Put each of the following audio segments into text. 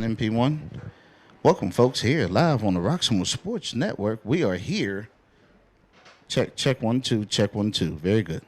MP1. Welcome, folks, here live on the Roxamore Sports Network. We are here. Check 1 2, check 1 2. Very good.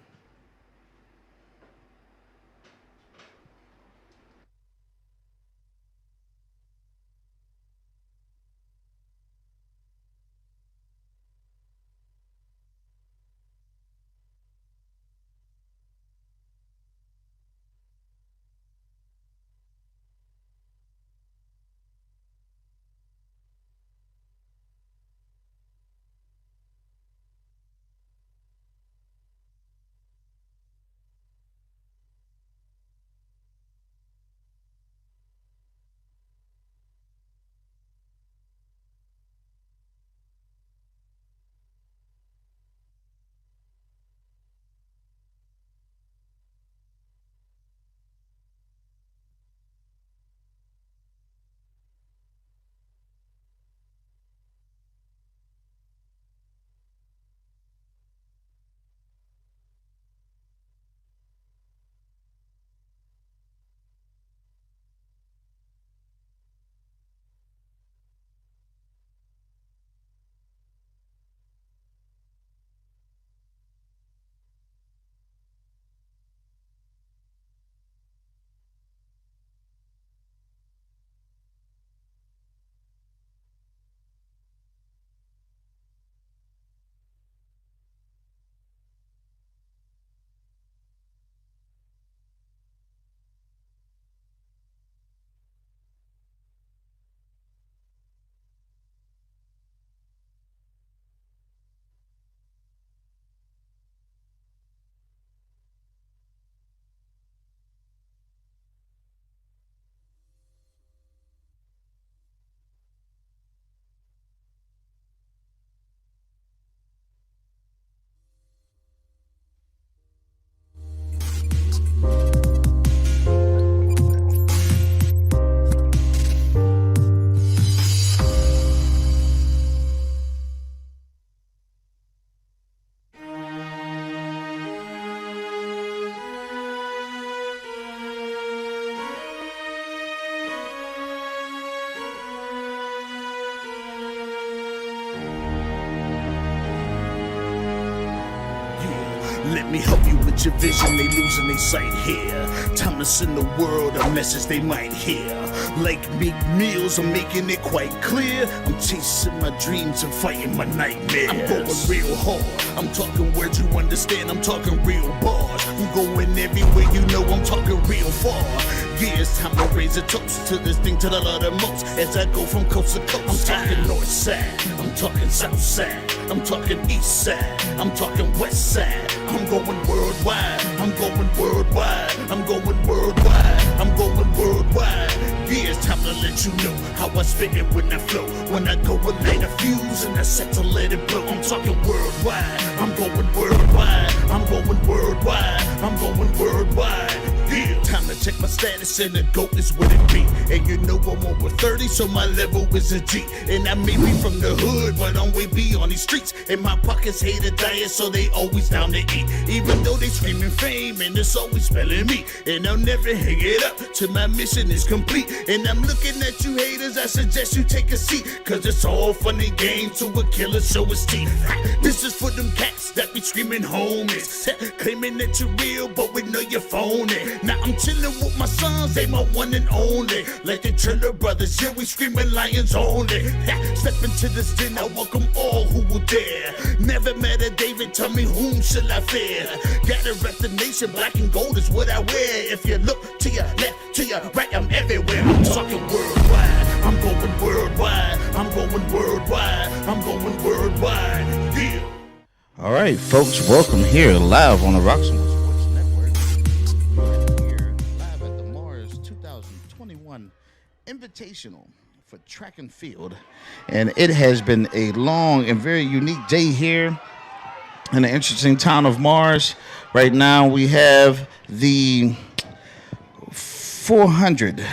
Let me help you with your vision, they losing their sight here. Time to send the world a message they might hear. Like Meek Mills, I'm making it quite clear. I'm chasing my dreams and fighting my nightmares. I'm going real hard, I'm talking words you understand, I'm talking real bars. I'm going everywhere you know, I'm talking real far. Yeah, it's time to raise a toast to this thing to the Lord the most. As I go from coast to coast, I'm talking north side, I'm talking south side, I'm talking east side, I'm talking west side. I'm going worldwide, I'm going worldwide, I'm going worldwide, I'm going worldwide. Yeah, it's time to let you know how I spit it when I flow. When I go and light a fuse and I set to let it blow. I'm talking worldwide, I'm going worldwide, I'm going worldwide, I'm going worldwide. Yeah, time to check my status and the GOAT is what it be. And you know I'm over 30, so my level is a G. And I may be from the hood, but I'm way beyond these streets. And my pockets hate a diet, so they always down to eat. Even though they screaming fame, and it's always spelling me. And I'll never hang it up till my mission is complete. And I'm looking at you haters, I suggest you take a seat. Cause it's all fun and games to a killer show his teeth. This is for them cats that be screaming homies. Claiming that you're real, but we know you're phony. Now I'm chillin' with my sons, they my one and only. Like the Triller brothers, yeah, we screamin' lions only. Step into this den, I welcome all who will dare. Never met a David, tell me whom shall I fear? Gotta rep the nation, black and gold is what I wear. If you look to your left, to your right, I'm everywhere. I'm talking worldwide, I'm going worldwide, I'm going worldwide, I'm going worldwide. Yeah. All right, folks, welcome here live on the Roxamore Sports Network. We're here live at the Mars 2021 Invitational for track and field. And it has been a long and very unique day here in the interesting town of Mars. Right now we have the 400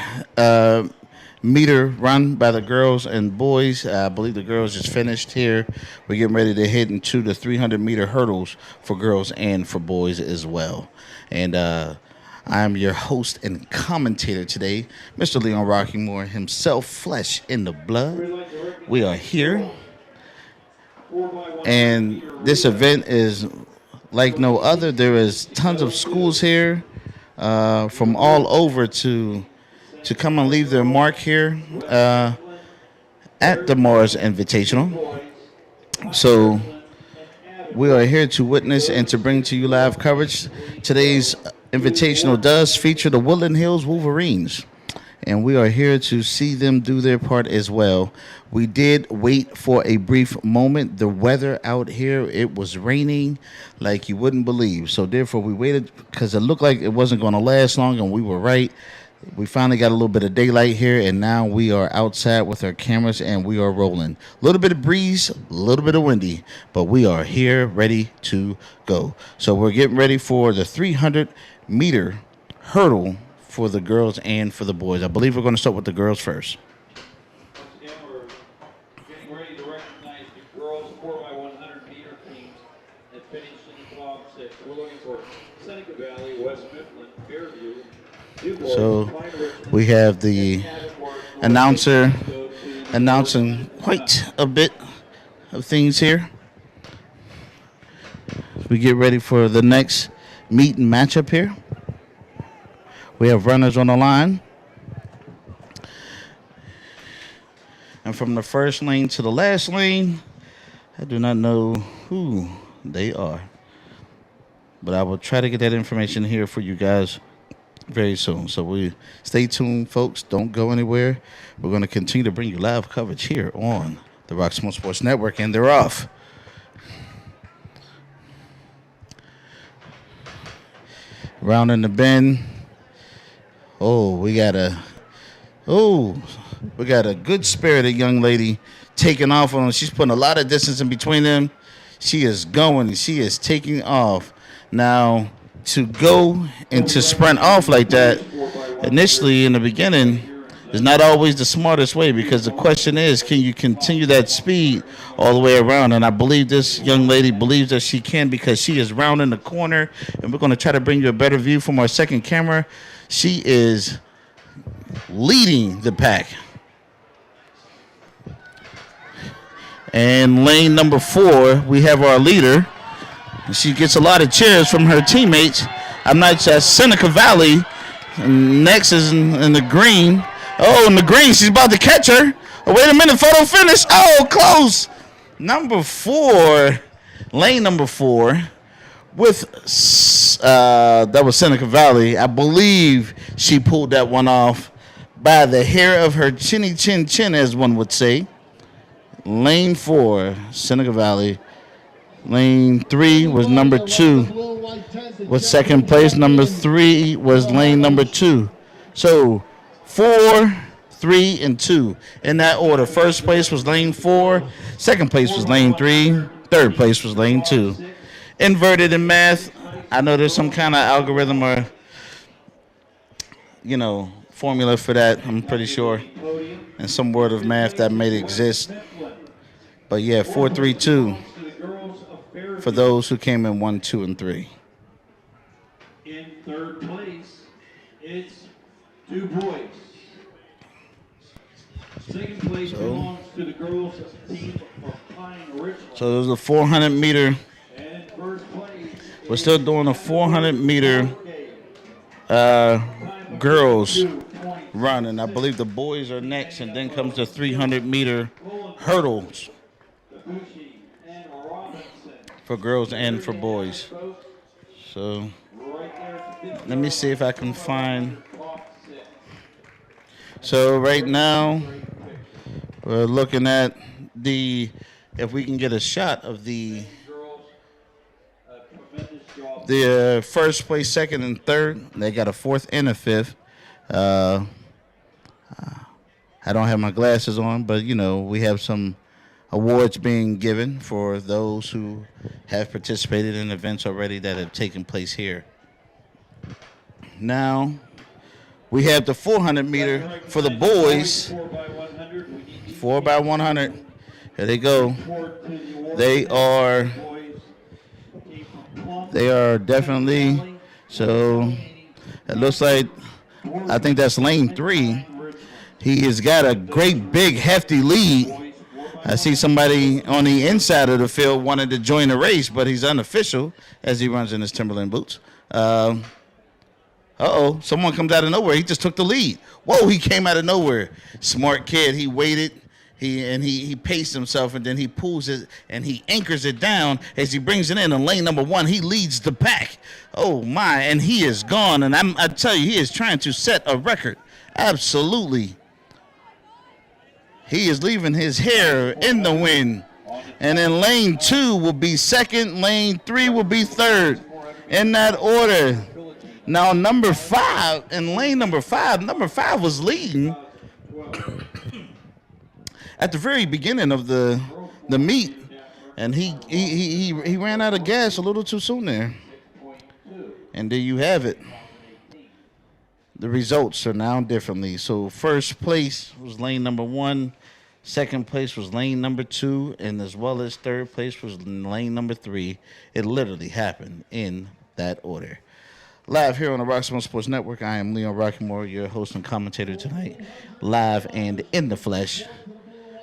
meter run by the girls and boys. I believe the girls just finished here. We're getting ready to head into the 300 meter hurdles for girls and for boys as well. And I am your host and commentator today, Mr. Leon Roxamore himself, flesh in the blood. We are here, and this event is like no other. There is tons of schools here from all over to come and leave their mark here at the Mars Invitational. So we are here to witness and to bring to you live coverage. Today's Invitational does feature the Woodland Hills Wolverines, and we are here to see them do their part as well. We did wait for a brief moment. The weather out here, it was raining like you wouldn't believe. So therefore, we waited because it looked like it wasn't going to last long, and we were right. We finally got a little bit of daylight here, and now we are outside with our cameras, and we are rolling. A little bit of breeze, a little bit of windy, but we are here ready to go. So we're getting ready for the 300-meter hurdle for the girls and for the boys. I believe we're going to start with the girls first. Once again, we're getting ready to recognize the girls 4x100 meter teams that finished in the top 6. We're looking for Seneca Valley, West Mifflin, Fairview. So we have the announcer announcing quite a bit of things here. We get ready for the next meet and matchup here. We have runners on the line. And from the first lane to the last lane, I do not know who they are. But I will try to get that information here for you guys very soon. So we stay tuned, folks. Don't go anywhere. We're going to continue to bring you live coverage here on the Roxamore Sports Network, and they're off. Rounding the bend. We got a good spirited young lady taking off on them. She's putting a lot of distance in between them. She is going. She is taking off. Now, to go and to sprint off like that, initially in the beginning, is not always the smartest way, because the question is, can you continue that speed all the way around? And I believe this young lady believes that she can, because she is rounding the corner, and we're going to try to bring you a better view from our second camera. She is leading the pack. And lane number 4, we have our leader. She gets a lot of cheers from her teammates. I'm not sure. Seneca Valley. And next is in the green. In the green. She's about to catch her. Wait a minute. Photo finish. Close. Number 4. Lane number 4. With that was Seneca Valley. I believe she pulled that one off by the hair of her chinny chin chin, as one would say. Lane 4, Seneca Valley. Lane 3 was number 2. Was second place. Number 3 was lane number 2. So 4, 3, and 2 in that order. First place was lane 4. Second place was lane 3. Third place was lane 2. Inverted in math. I know there's some kind of algorithm or formula for that. I'm pretty sure, and some word of math that may exist. But yeah, 4, 3, 2. For those who came in 1, 2, and 3. In third place, it's Du Bois. Second place belongs to the girls team from Pine Ridge. So there's a 400 meter. And first place. We're still doing a 400 meter girls run, and I believe the boys are next, and then comes the 300 meter hurdles for girls and for boys. So let me see if I can find. So right now we're looking at if we can get a shot of the first place, second, and third. They got a fourth and a fifth. I don't have my glasses on, but we have some awards being given for those who have participated in events already that have taken place here. Now, we have the 400 meter for the boys. 4x100. Here they go. They are definitely. So It looks like, I think that's lane 3. He has got a great, big, hefty lead. I see somebody on the inside of the field wanted to join the race, but he's unofficial as he runs in his Timberland boots. Someone comes out of nowhere. He just took the lead. Whoa, he came out of nowhere. Smart kid. He waited. He paced himself, and then he pulls it, and he anchors it down as he brings it in lane number 1. He leads the pack. Oh, my, and he is gone. And I tell you, he is trying to set a record. Absolutely. He is leaving his hair in the wind. And then lane 2 will be second. Lane 3 will be third. In that order. Now, number 5, in lane number 5 was leading at the very beginning of the meet. And he ran out of gas a little too soon there. And there you have it. The results are now differently. So first place was lane number 1. Second place was lane number 2. And as well as third place was lane number 3. It literally happened in that order. Live here on the Roxamore Sports Network, I am Leon Roxamore, your host and commentator tonight. Live and in the flesh.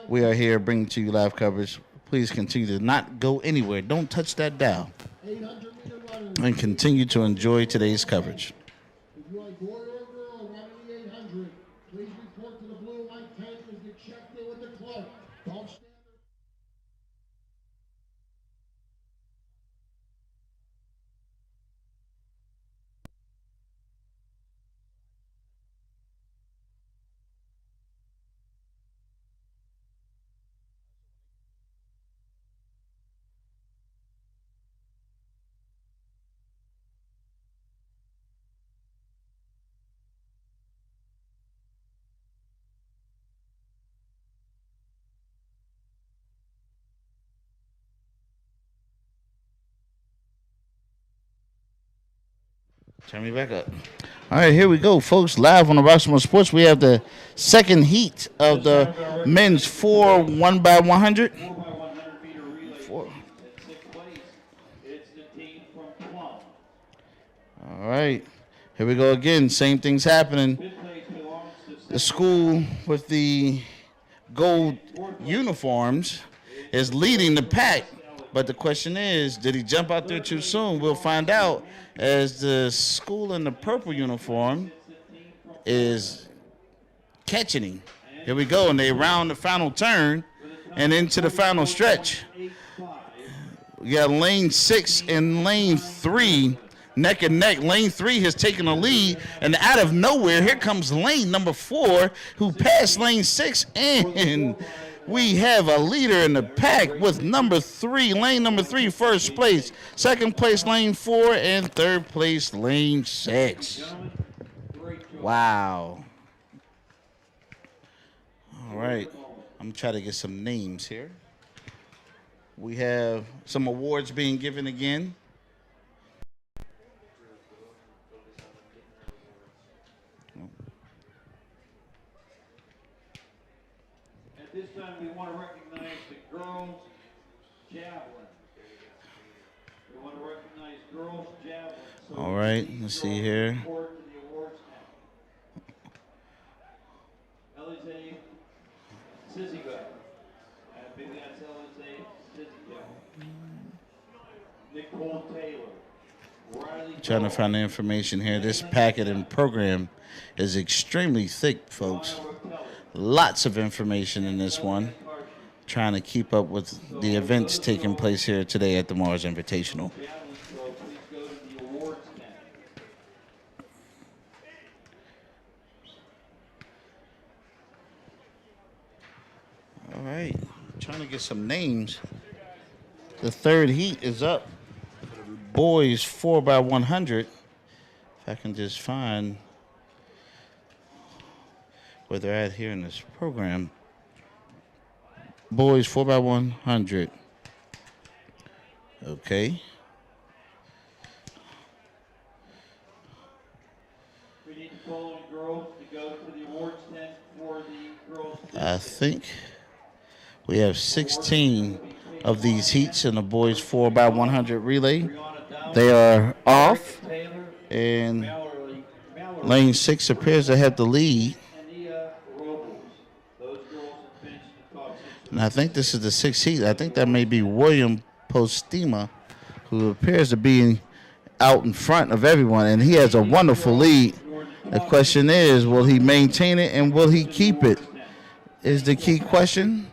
We are here bringing to you live coverage. Please continue to not go anywhere. Don't touch that dial. And continue to enjoy today's coverage. If you like boy or girl running the 800, please report to the blue light tent as you check in with the clerk. Don't stand there. Turn me back up. All right, here we go, folks. Live on the Roxamore Sports. We have the second heat of the men's 4 1x100. 4x100 meter relay. Four. In sixth place, it's the team from Plum. All right, here we go again. Same thing's happening. Fifth place belongs to The school with the gold uniforms is leading the pack. But the question is, did he jump out there too soon? We'll find out as the school in the purple uniform is catching him. Here we go, and they round the final turn and into the final stretch. We got lane 6 and lane 3 neck and neck. Lane 3 has taken a lead, and out of nowhere, here comes lane number 4, who passed lane 6, and we have a leader in the pack with number 3, lane number 3, first place. Second place, lane 4, and third place, lane 6. Wow. All right. I'm going to try to get some names here. We have some awards being given again. At this time, we want to recognize the girls' javelin. We want to recognize girls' javelin. So All right, let's see here. report to the awards now. Elizabeth Sissiga. I think that's Elizabeth Sissiga. Nicole Taylor. Riley Trying to find the information here. This packet and program is extremely thick, folks. Lots of information in this one. Trying to keep up with the events taking place here today at the Mars Invitational. Javelin throw, please go to the awards tent. All right, trying to get some names. The third heat is up. Boys 4x100. If I can just find where they're at here in this program. Boys 4x100. Okay. We need the following girls to go to the awards tent for the girls. I think we have 16 of these heats in the boys 4x100 relay. They are off, Taylor, and Mallory Lane 6 appears to have the lead. And I think this is the 6th heat. I think that may be William Postema, who appears to be out in front of everyone. And he has a wonderful lead. The question is, will he maintain it and will he keep it? Is the key question.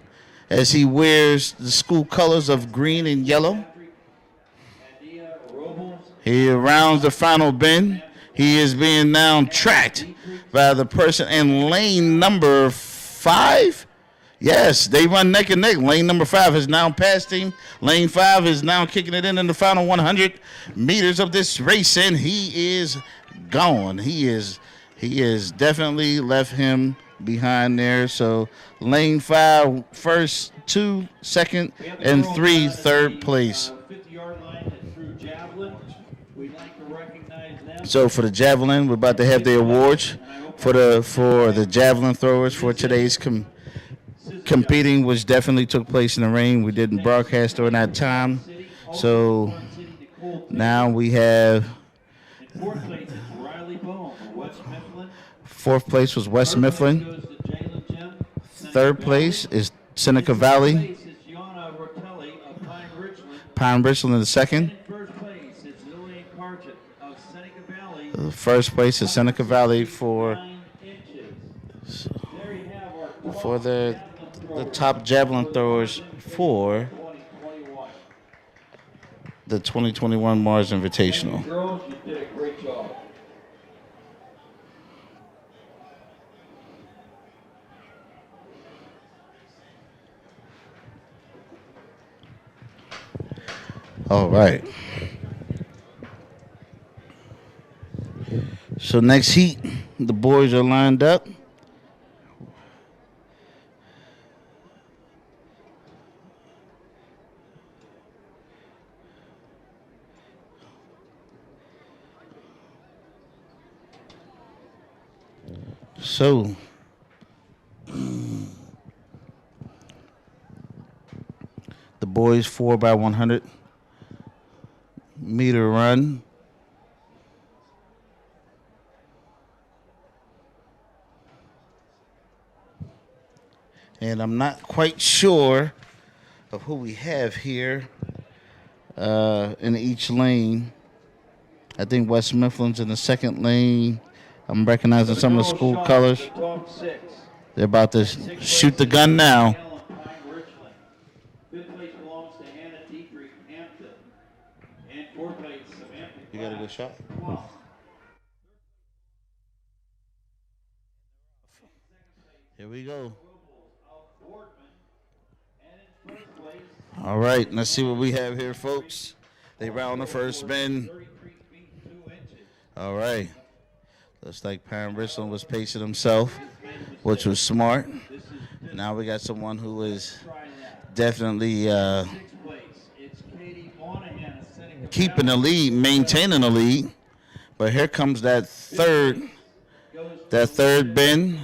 As he wears the school colors of green and yellow. He rounds the final bend. He is being now tracked by the person in lane number 5. Yes, they run neck and neck. Lane number 5 has now passed him. Lane 5 is now kicking it in the final 100 meters of this race, and he is gone. He is definitely left him behind there. So lane 5 first, 2 second, and 3 third place. 50-yard line through javelin. We'd like to recognize them. So for the javelin, we're about to have the awards for the javelin throwers for today's competing, which definitely took place in the rain. We didn't broadcast during that time. So now we have fourth place is Riley Bone, West Mifflin. Fourth place was West Mifflin. Third place is Seneca Valley. Pine Richland in the second. First place is Seneca Valley for the top javelin throwers for the 2021 Mars Invitational. Girls, you did a great job. All right. So next heat, the boys are lined up. So the boys 4x100 meter run. And I'm not quite sure of who we have here in each lane. I think West Mifflin's in the second lane. I'm recognizing some of the school colors. They're about to shoot the gun now. You got a good shot? Here we go. All right, let's see what we have here, folks. They round the first bend. All right. Looks like Pine Richland was pacing himself, which was smart. Now we got someone who is definitely keeping the lead, maintaining the lead. But here comes that third bend.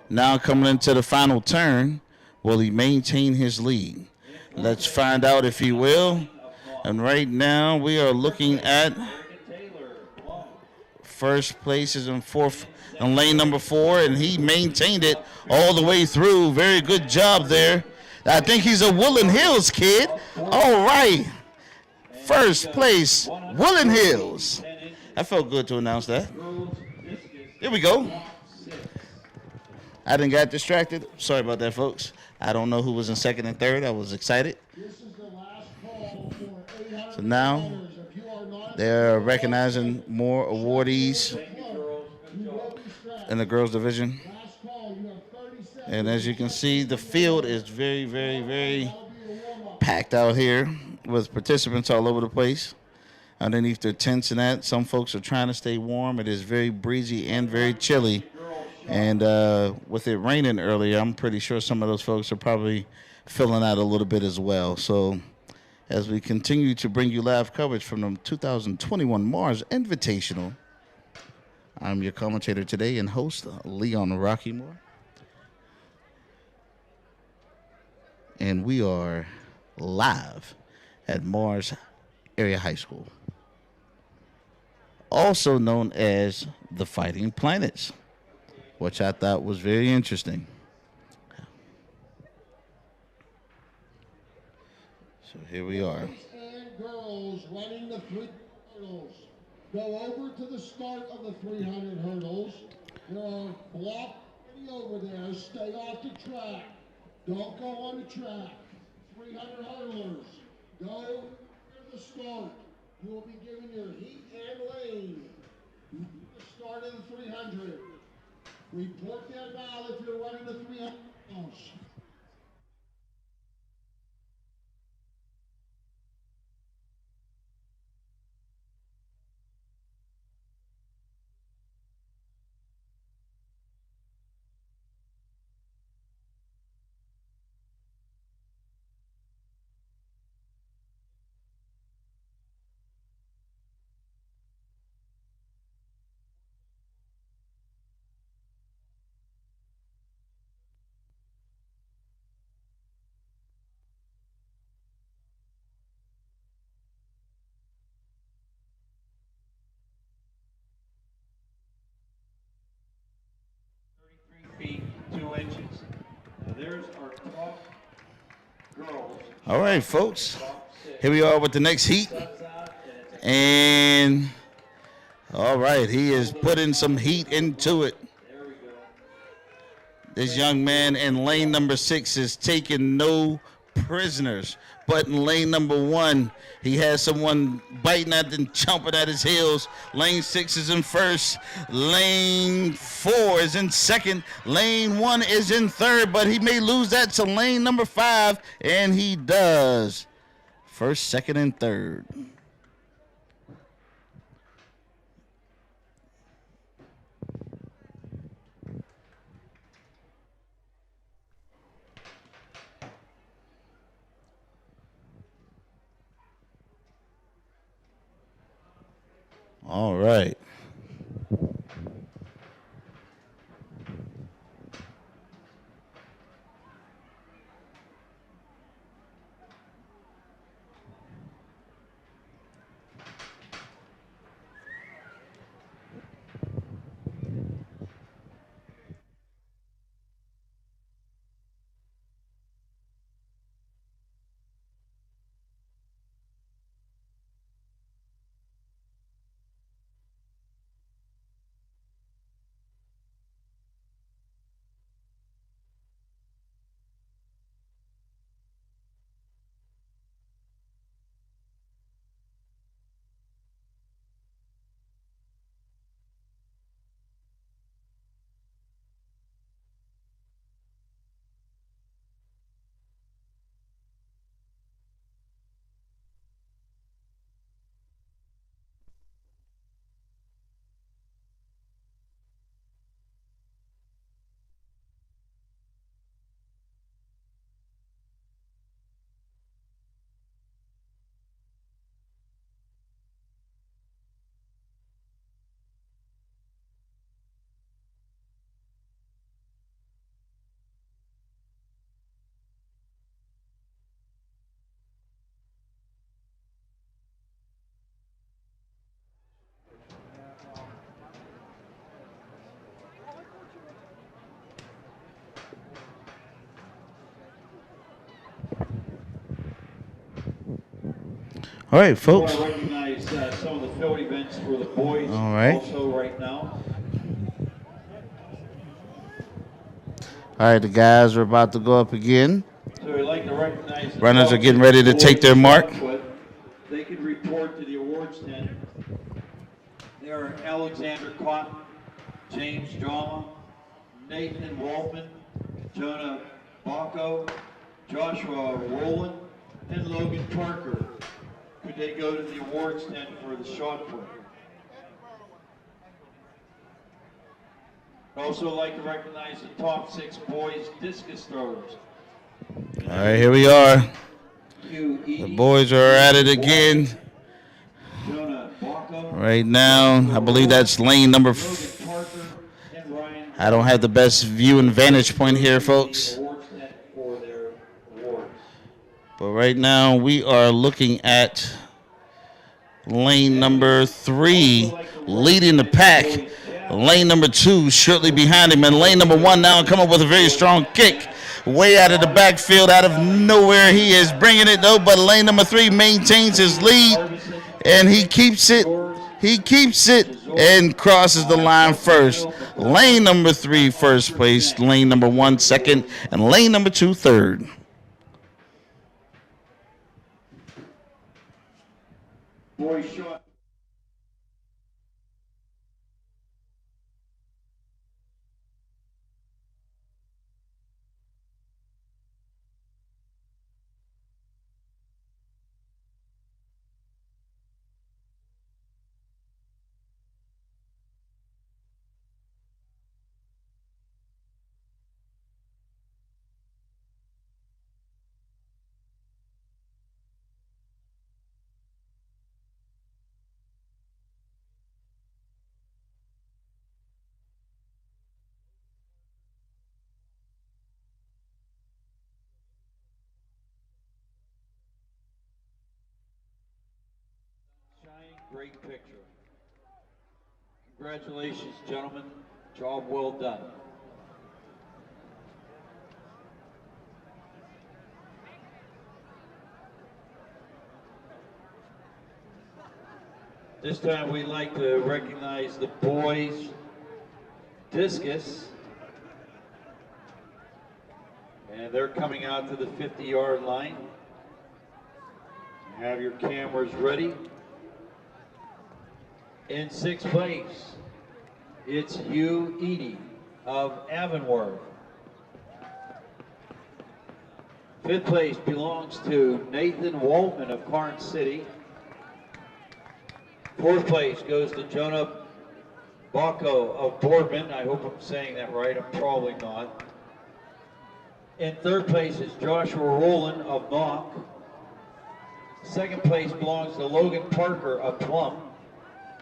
Now coming into the final turn. Will he maintain his lead? Let's find out if he will. And right now we are looking at first place is in lane number 4, and he maintained it all the way through. Very good job there. I think he's a Woodland Hills kid. All right. First place, Woodland Hills. That felt good to announce that. Here we go. I didn't get distracted. Sorry about that, folks. I don't know who was in second and third. I was excited. So now they're recognizing more awardees in the girls division. And as you can see, the field is very, very, very packed out here with participants all over the place underneath their tents and that. Some folks are trying to stay warm. It is very breezy and very chilly. And with it raining earlier, I'm pretty sure some of those folks are probably filling out a little bit as well. So as we continue to bring you live coverage from the 2021 Mars Invitational, I'm your commentator today and host, Leon Roxamore. And we are live at Mars Area High School. also known as the Fighting Planets, which I thought was very interesting. So here we are. Boys and girls running the 300 hurdles. Go over to the start of the 300 hurdles. There are block over there. Stay off the track. Don't go on the track. 300 hurdlers. Go to the start. You will be given your heat and lane. The start of the 300. Report that now if you're running the 300 hurdles. Feet 2 inches. Now there's our top girls. All right, folks. Here we are with the next heat. And all right, he is putting some heat into it. This young man in lane number 6 is taking no prisoners. But in lane number 1, he has someone biting at and chomping at his heels. Lane 6 is in first. Lane 4 is in second. Lane 1 is in third, but he may lose that to lane number 5, and he does. First, second, and third. All right. All right, folks. I want to recognize some of the field events for the boys All right. also right now. All right, the guys are about to go up again. So we'd like to recognize the Runners are top getting ready to boys take their mark. but they can report to the awards tent. They are Alexander Cotton, James Jama, Nathan Wolfman, Jonah Bacco, Joshua Rowland, and Logan Parker. Could they go to the awards tent for the shot put? I'd also like to recognize the top 6 boys discus throwers. All right, here we are. Hugh The Eady, boys are at it again. Jonah Bacco, Right now, I believe that's lane number. Logan Parker, and Ryan. I don't have the best view and vantage point here, folks. Awards tent for their awards. But right now, we are looking at Lane number 3 leading the pack. Lane number 2 shortly behind him. And lane number 1 now come up with a very strong kick. Way out of the backfield, out of nowhere. He is bringing it though, but lane number 3 maintains his lead. And he keeps it. He keeps it and crosses the line first. Lane number 3 first place. Lane number 1 second. And lane number 2 third. Boy shot. Great picture. Congratulations, gentlemen. Job well done. This time we'd like to recognize the boys discus. And they're coming out to the 50-yard line. Have your cameras ready. In 6th place, it's Hugh Eady of Avonworth. 5th place belongs to Nathan Waltman of Karn City. 4th place goes to Jonah Bacco of Boardman. I hope I'm saying that right. I'm probably not. In 3rd place is Joshua Rowland of Knock. 2nd place belongs to Logan Parker of Plum.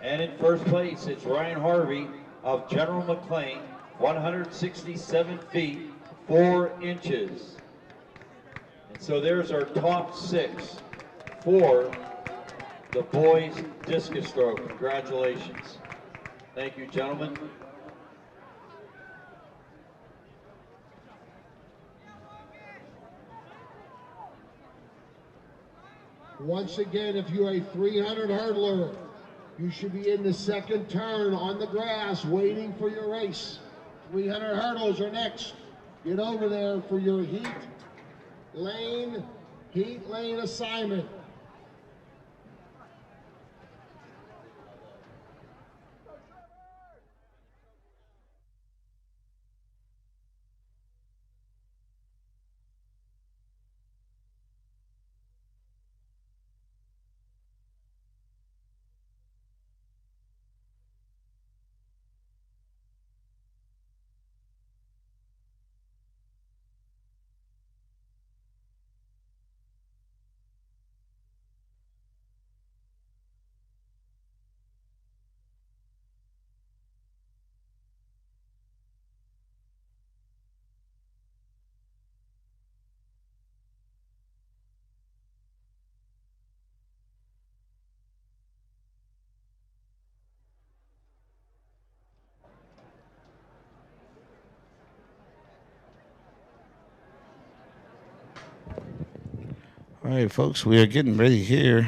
And in 1st place, it's Ryan Harvey of General McLean, 167 feet, 4 inches. And so there's our top 6 for the boys discus throw. Congratulations. Thank you, gentlemen. Once again, if you're a 300 hurdler, you should be in the 2nd turn on the grass waiting for your race. 300 hurdles are next. Get over there for your heat lane assignment. All right, folks, we are getting ready here.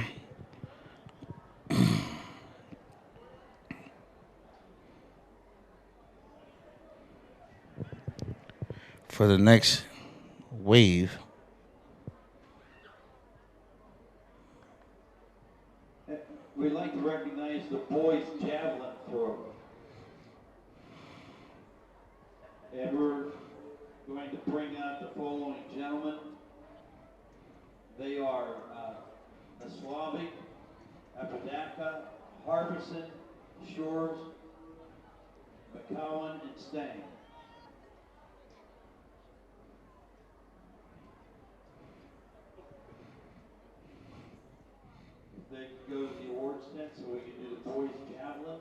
For the next wave. We'd like to recognize the boys javelin throw. And we're going to bring out the following gentlemen. They are Slavic, Apodaca, Harbison, Shores, McCowan, and Stang. If they could go to the awards tent so we can do the boys javelin.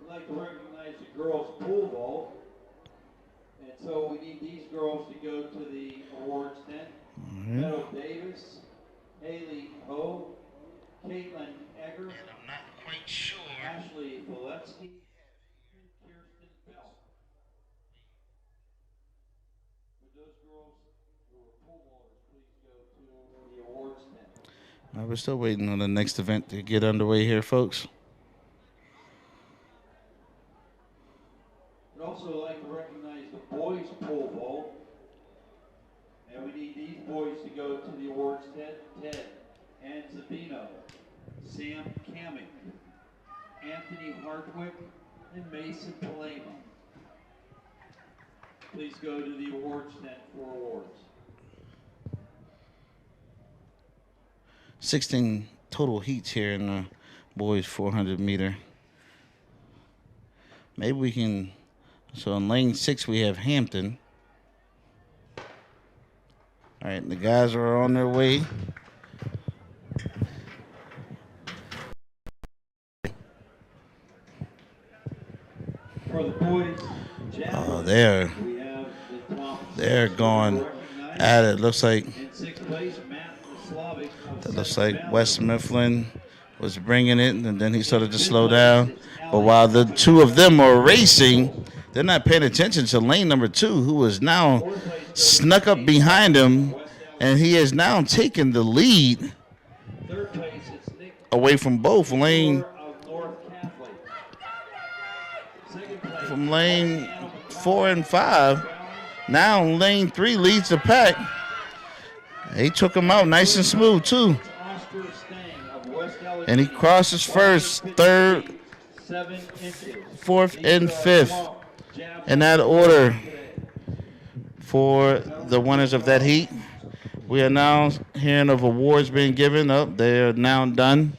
We'd like to recognize the girls pole vault. And so we need these girls to go to the awards tent. Meadow Davis, Haley Ho, Caitlin Egger, And I'm not quite sure. Ashley Voletsky, and Kirsten Bell. Would those girls who are pool ballers please go to the awards tent? We're still waiting on the next event to get underway here, folks. I'd also like to recognize the boys pool ball. And we need these boys to go to the awards tent. Ted and Sabino, Sam Kamick, Anthony Hardwick, and Mason Palema. Please go to the awards tent for awards. 16 total heats here in the boys 400 meter. Maybe we can. So in lane 6 we have Hampton. All right, the guys are on their way. For the boys, Oh, we have the top they're six going recognized. at it. Looks like In sixth place, Matt Slavic of that looks Seneca like Valley. West Mifflin was bringing it, and then he started to slow down. But while the two of them are racing, they're not paying attention to lane number 2, who is now snuck up behind him, and he has now taken the lead Third place, it's Nick away from both lane of North Catholic. Second place, from lane 4 and 5. Now lane 3 leads the pack. He took him out nice and smooth too. Oscar Stang of West Allegheny. And he crosses first, third, 7 inches. 4th, and 5th in that order for the winners of that heat. We are now hearing of awards being given up. They are now done.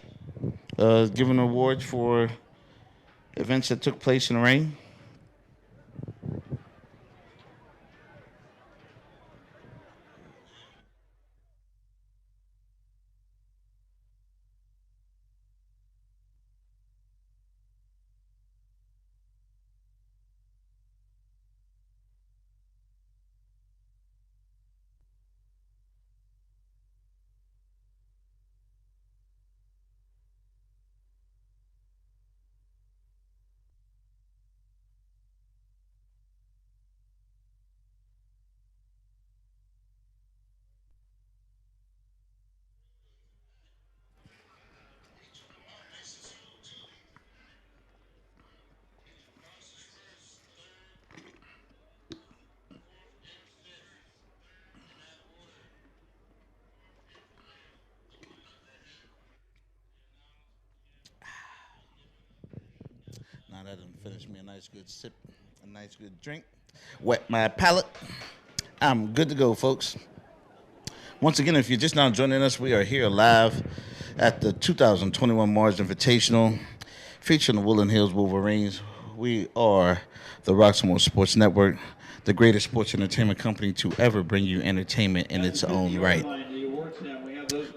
Giving awards for events that took place in the rain. Now that done finished me a nice good sip, a nice good drink. Wet my palate. I'm good to go, folks. Once again, if you're just now joining us, we are here live at the 2021 Mars Invitational featuring the Woodland Hills Wolverines. We are the Roxamore Sports Network, the greatest sports entertainment company to ever bring you entertainment in its own right.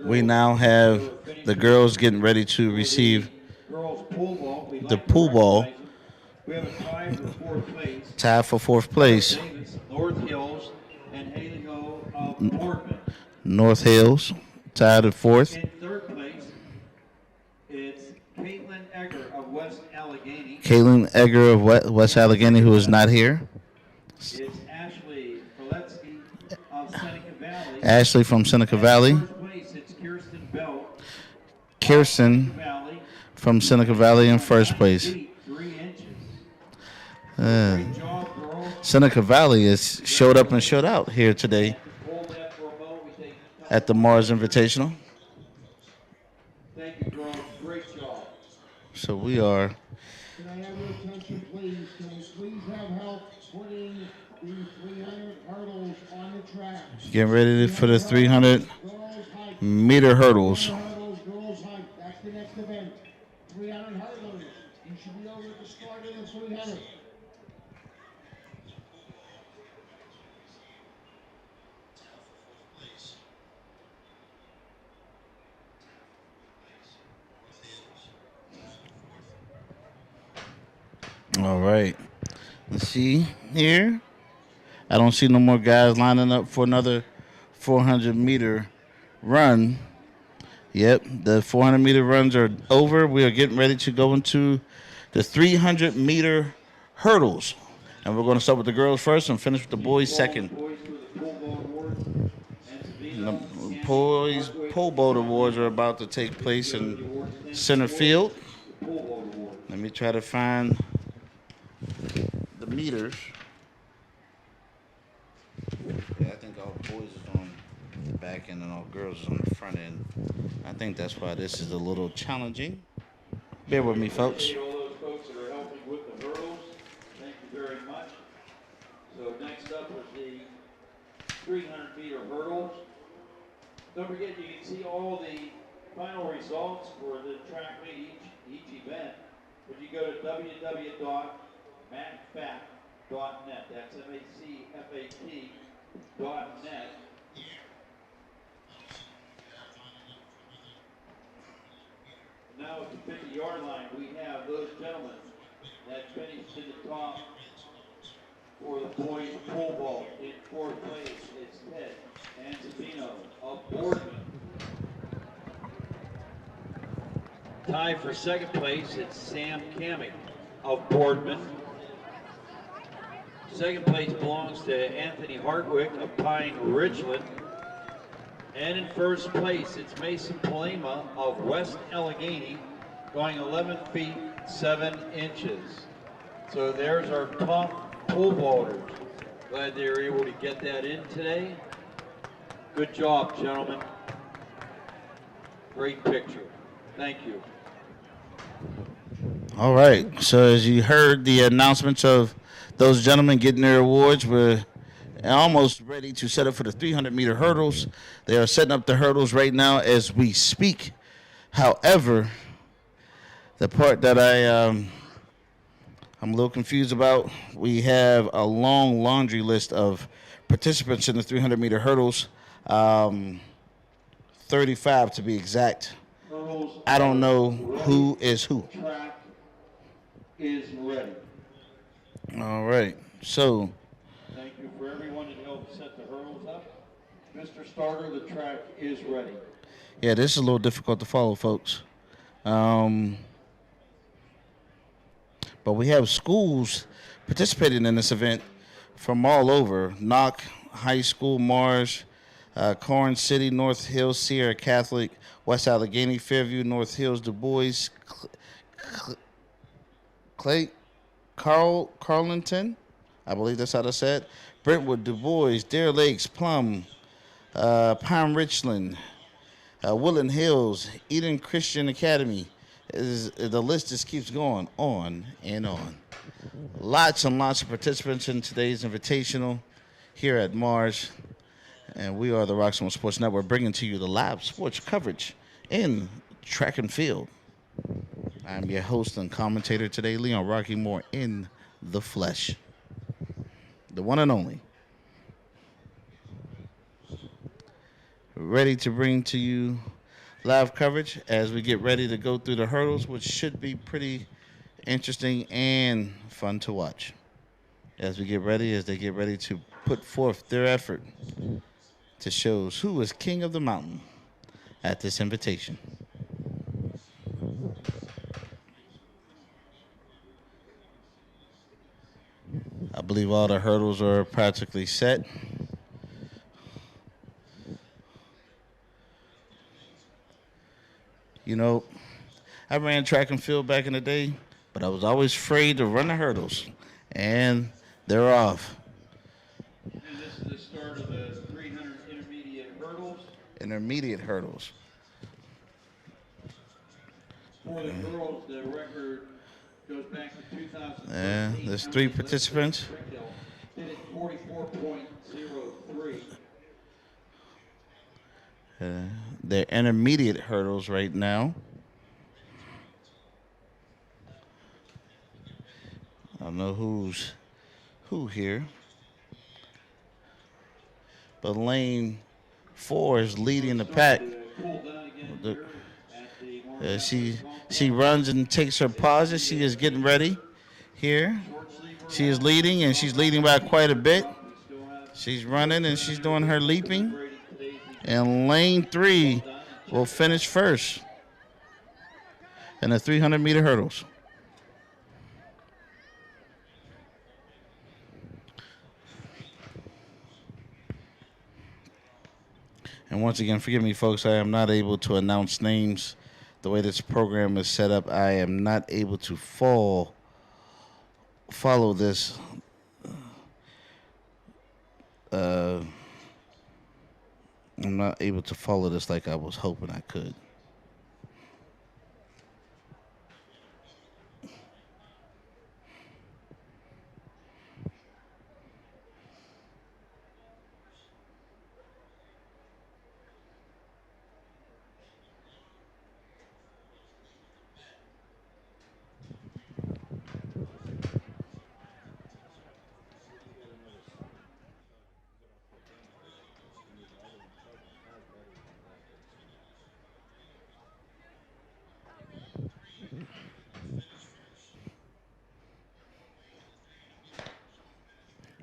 We now have the girls getting ready to receive the pool ball. We have a tie for fourth place. Tie for 4th place. Davis, North Hills, and Haley Ho of Boardman. North Hills tied at 4th. In third place, it's Caitlin Egger of West Allegheny. Caitlin Egger of West Allegheny, who is not here. It's Ashley Voletsky of Seneca Valley. Ashley from Seneca Valley. In first place, it's Kirsten Bell. Kirsten Valley. from Seneca Valley in first place. 3 inches. Uh, Great job, girls. Seneca Valley has showed up and showed out here today Hold that for a moment. We take at the Mars Invitational. Thank you, girls. Great job. So we are Can I have your attention, please? Can we please have help putting the 300 hurdles on the track? getting ready for the 300 Girls height. meter hurdles. Hurdles, girls height. That's the next event. 300 hurdles. You should be over at the start of the 300. All right. Let's see here. I don't see no more guys lining up for another 400-meter run. Yep, the 400-meter runs are over. We are getting ready to go into the 300-meter hurdles. And we're going to start with the girls first and finish with the boys second. And the boys pole vault awards are about to take place in center field. Let me try to find the meters. Yeah, I think all boys is on the back end and all girls is on the front end. I think that's why this is a little challenging. Bear with me, folks. All those folks that are helping with the hurdles, thank you very much. So next up is the 300-meter hurdles. Don't forget, you can see all the final results for the track meet each event. If you go to www.macfat.net, that's MACFAT.net. Now at the 50-yard line, we have those gentlemen that finished in the top for the boys pole vault. In fourth place, it's Ted Anzavino of Boardman. Tied for second place, it's Sam Kamick of Boardman. Second place belongs to Anthony Hartwick of Pine Ridgeland. And in first place, it's Mason Palema of West Allegheny, going 11 feet 7 inches. So there's our top pole vaulters. Glad they were able to get that in today. Good job, gentlemen. Great picture. Thank you. All right. So as you heard the announcements of those gentlemen getting their awards, we're almost ready to set up for the 300-meter hurdles. They are setting up the hurdles right now as we speak. However, the part that I'm a little confused about, we have a long laundry list of participants in the 300-meter hurdles, 35 to be exact. I don't know who is who. Track is ready. All right. So Thank you for everyone that helped set the hurdles up. Mr. Starter, the track is ready. yeah, this is a little difficult to follow, folks. But we have schools participating in this event from all over. Knox High School, Mars, Corn City, North Hills, Sierra Catholic, West Allegheny, Fairview, North Hills, Du Bois, Carlington, I believe that's how that's said, Brentwood, Du Bois, Deer Lakes, Plum, Pine Richland, Woodland Hills, Eden Christian Academy. The list just keeps going on and on. Lots and lots of participants in today's invitational here at Mars. And we are the Roxamore Sports Network, bringing to you the live sports coverage in track and field. I'm your host and commentator today, Leon Rocky Moore, in the flesh. The one and only. Ready to bring to you live coverage as we get ready to go through the hurdles, which should be pretty interesting and fun to watch. As they get ready to put forth their effort to show who is king of the mountain at this invitation. I believe all the hurdles are practically set. You know, I ran track and field back in the day, but I was always afraid to run the hurdles. And they're off. And this is the start of the 300 intermediate hurdles. Intermediate hurdles. For the girls, the record goes back to 2013. There's 3 participants. Did it 44.03. They're intermediate hurdles right now. I don't know who's who here. But lane 4 is leading the pack. She runs and takes her pauses. She is getting ready here. She is leading, and she's leading by quite a bit. She's running and she's doing her leaping. And lane 3 will finish first in the 300-meter hurdles. And once again, forgive me, folks, I am not able to announce names. The way this program is set up, I am not able to follow this. I'm not able to follow this like I was hoping I could.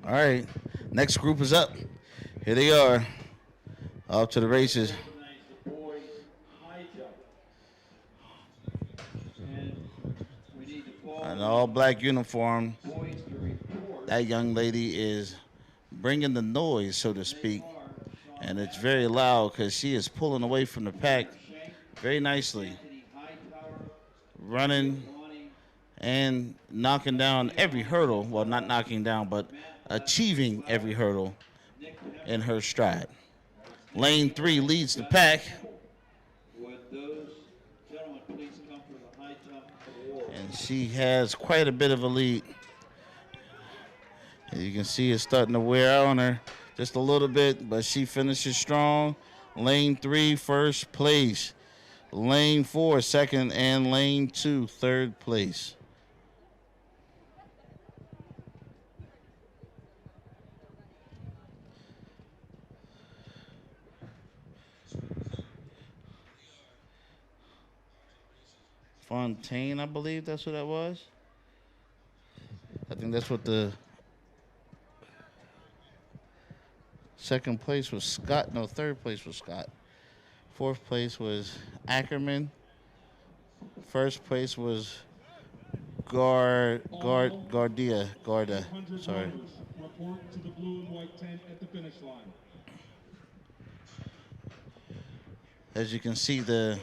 All right, next group is up. Here they are, off to the races. An all-black uniform. That young lady is bringing the noise, so to speak, and it's very loud because she is pulling away from the pack very nicely, running and knocking down every hurdle. Well, not knocking down, but achieving every hurdle in her stride. Lane 3 leads the pack. And she has quite a bit of a lead. You can see it's starting to wear out on her just a little bit, but she finishes strong. Lane 3, first place. Lane 4, second, and lane 2, third place. Fontaine, I believe that's what that was. I think that's what the second place was Scott. No, third place was Scott. Fourth place was Ackerman. First place was Garda. Sorry. Report to the blue and white tent at the finish line. As you can see, the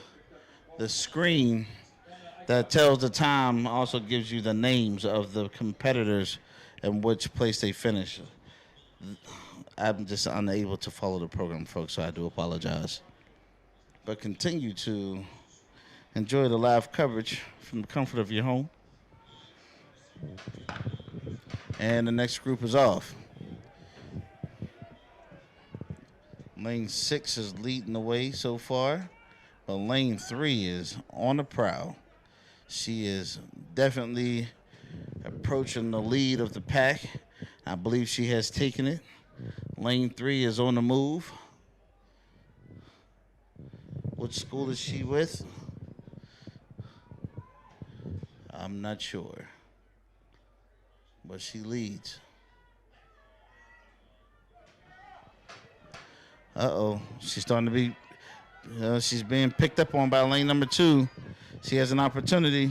screen that tells the time also gives you the names of the competitors and which place they finish. I'm just unable to follow the program, folks, so I do apologize. But continue to enjoy the live coverage from the comfort of your home. And the next group is off. Lane 6 is leading the way so far, but lane 3 is on the prowl. She is definitely approaching the lead of the pack. I believe she has taken it. Lane 3 is on the move. What school is she with? I'm not sure. But she leads. Uh-oh. She's starting to be... she's being picked up on by lane number 2. She has an opportunity.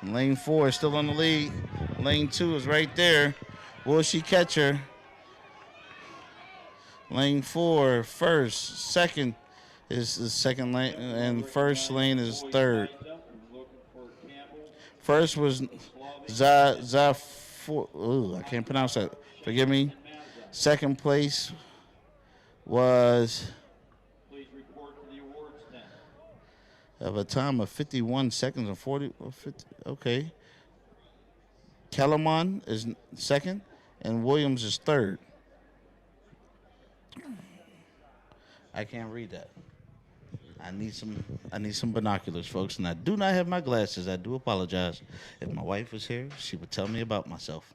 Lane 4 is still on the lead. Lane 2 is right there. Will she catch her? Lane 4, first. Second is the second lane, and first lane is third. First was I can't pronounce that. Forgive me. Second place was of a time of 51 seconds and 40. 50, okay. Kellerman is second, and Williams is third. I can't read that. I need some binoculars, folks, and I do not have my glasses. I do apologize. If my wife was here, she would tell me about myself.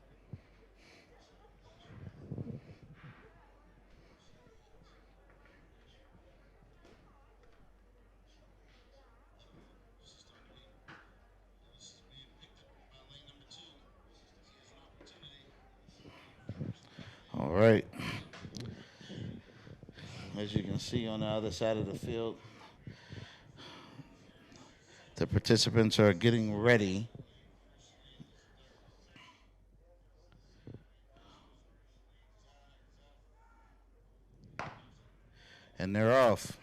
All right. As you can see on the other side of the field, the participants are getting ready. And they're off.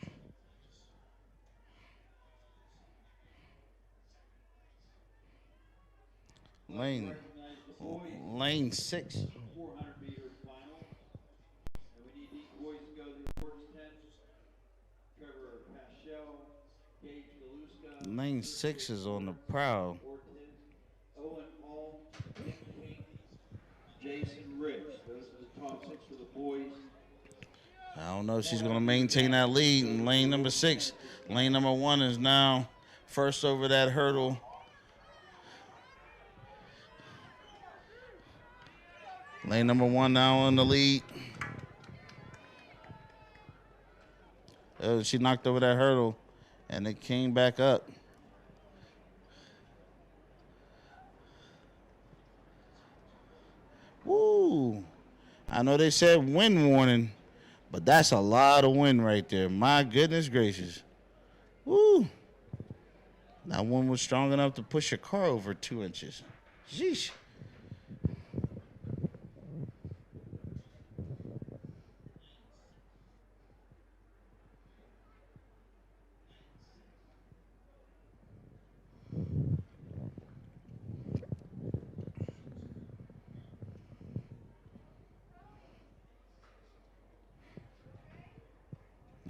Lane 6. 400-meter final. And we need these boys to go to the horse tent. Trevor Paschel, Gage Galuska. Lane 6 is on the prowl. Owen Hall, Nick King, Jason Rich. Those are the top 6 for the boys. I don't know if she's going to maintain that lead in lane number 6. Lane number 1 is now first over that hurdle. Lane number 1 now in the lead. She knocked over that hurdle, and it came back up. Woo! I know they said wind warning, but that's a lot of wind right there. My goodness gracious. Woo! That one was strong enough to push your car over 2 inches. Sheesh.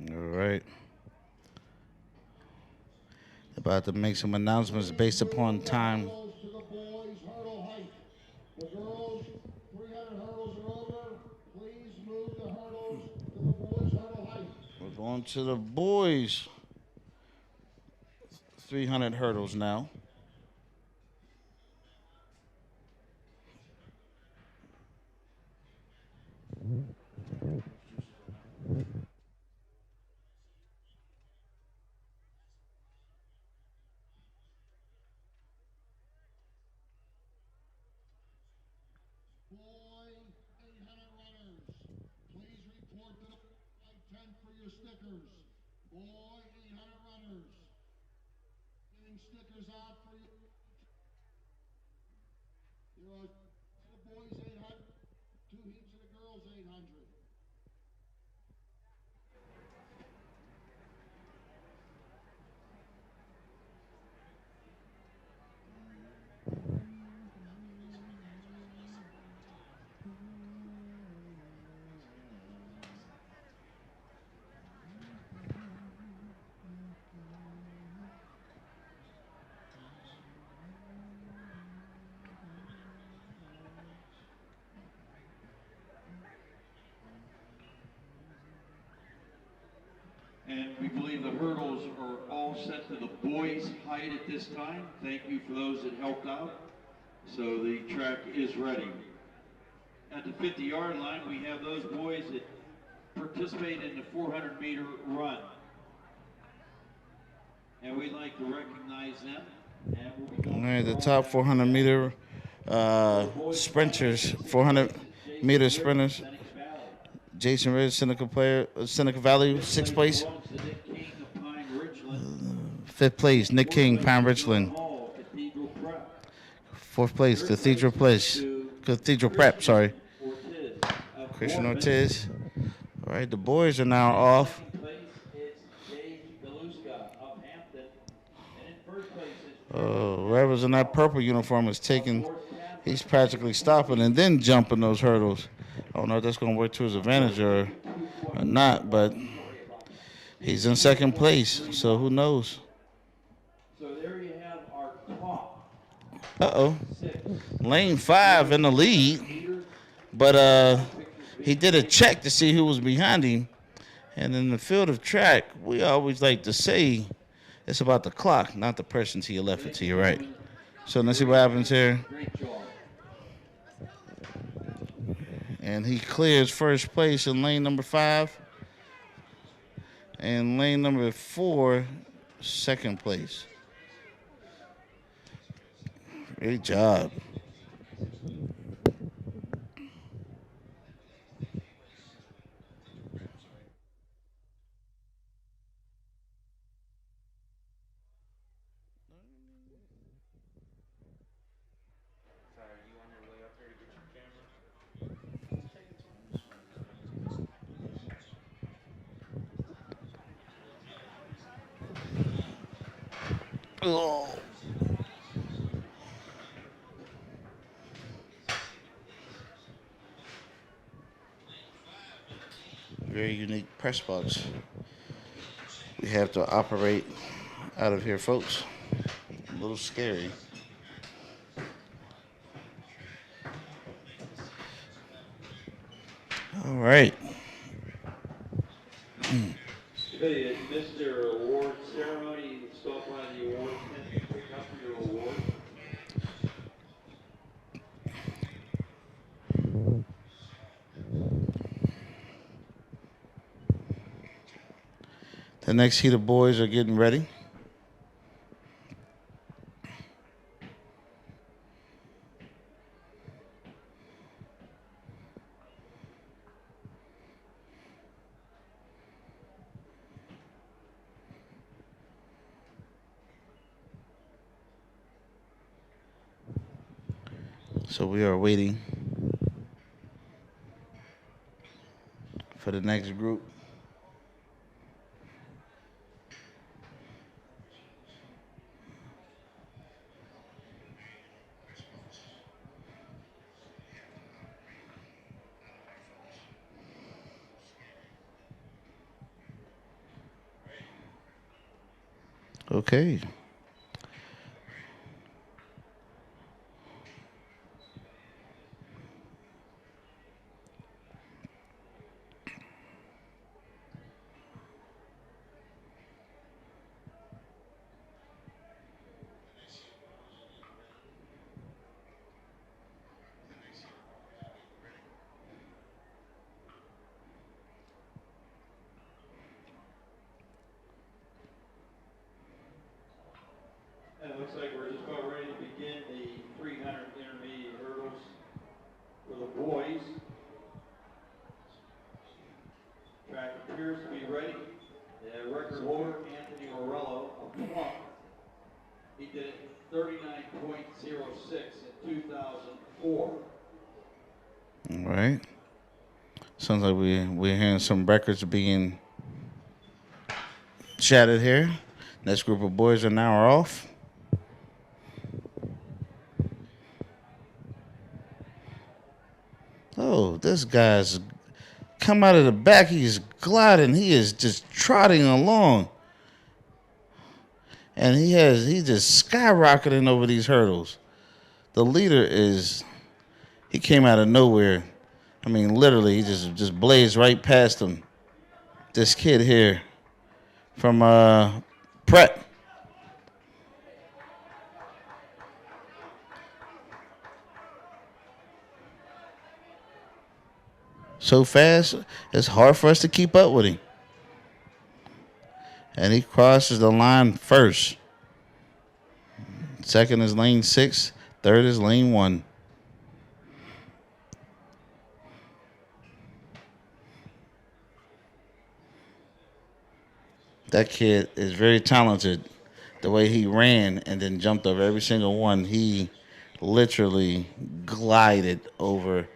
All right. About to make some announcements based upon time. To the boys' hurdle height. The girls' 300 hurdles are over. Please move the hurdles to the boys' hurdle height. We're going to the boys' 300 hurdles now. Boy 800 runners, please report to the flight tent for your stickers. Boy 800 runners, getting stickers out for you. There are the boys 800, 2 heats of the girls 800. And we believe the hurdles are all set to the boys' height at this time. Thank you for those that helped out. So the track is ready. At the 50-yard line, we have those boys that participate in the 400-meter run. And we'd like to recognize them. And we'll be All going right, the top 400-meter sprinters, 400-meter sprinters. Jason Ridge, Seneca Valley, 6th place. 5th place, Nick King, Pine Richland. 4th place, Cathedral Prep, sorry. Christian Ortiz. All right, the boys are now off. Whoever's in that purple uniform is taking, he's practically stopping and then jumping those hurdles. I don't know if that's going to work to his advantage or not, but he's in 2nd place, so who knows? So there you have our top. Uh-oh. Lane 5 in the lead, but he did a check to see who was behind him. And in the field of track, we always like to say it's about the clock, not the person to your left or to your right. So let's see what happens here. And he clears 1st place in lane number 5. And lane number 4, 2nd place. Great job. Oh. Very unique press box we have to operate out of here, folks. A little scary. All right. If they missed their award ceremony, stop by the award tent and pick up your award. The next heat of boys are getting ready. So we are waiting for the next group. Okay. And it looks like we're just about ready to begin the 300 intermediate hurdles for the boys. Track appears to be ready. The record holder, Anthony Morello of Plum. He did it 39.06 in 2004. All right. Sounds like we're hearing some records being shattered here. Next group of boys are now off. Oh, this guy's come out of the back. He's gliding. He is just trotting along. And he's just skyrocketing over these hurdles. The leader he came out of nowhere. I mean, literally, he just blazed right past him. This kid here from Pratt. So fast, it's hard for us to keep up with him. And he crosses the line first. Second is lane 6. Third is lane 1. That kid is very talented. The way he ran and then jumped over every single one, he literally glided over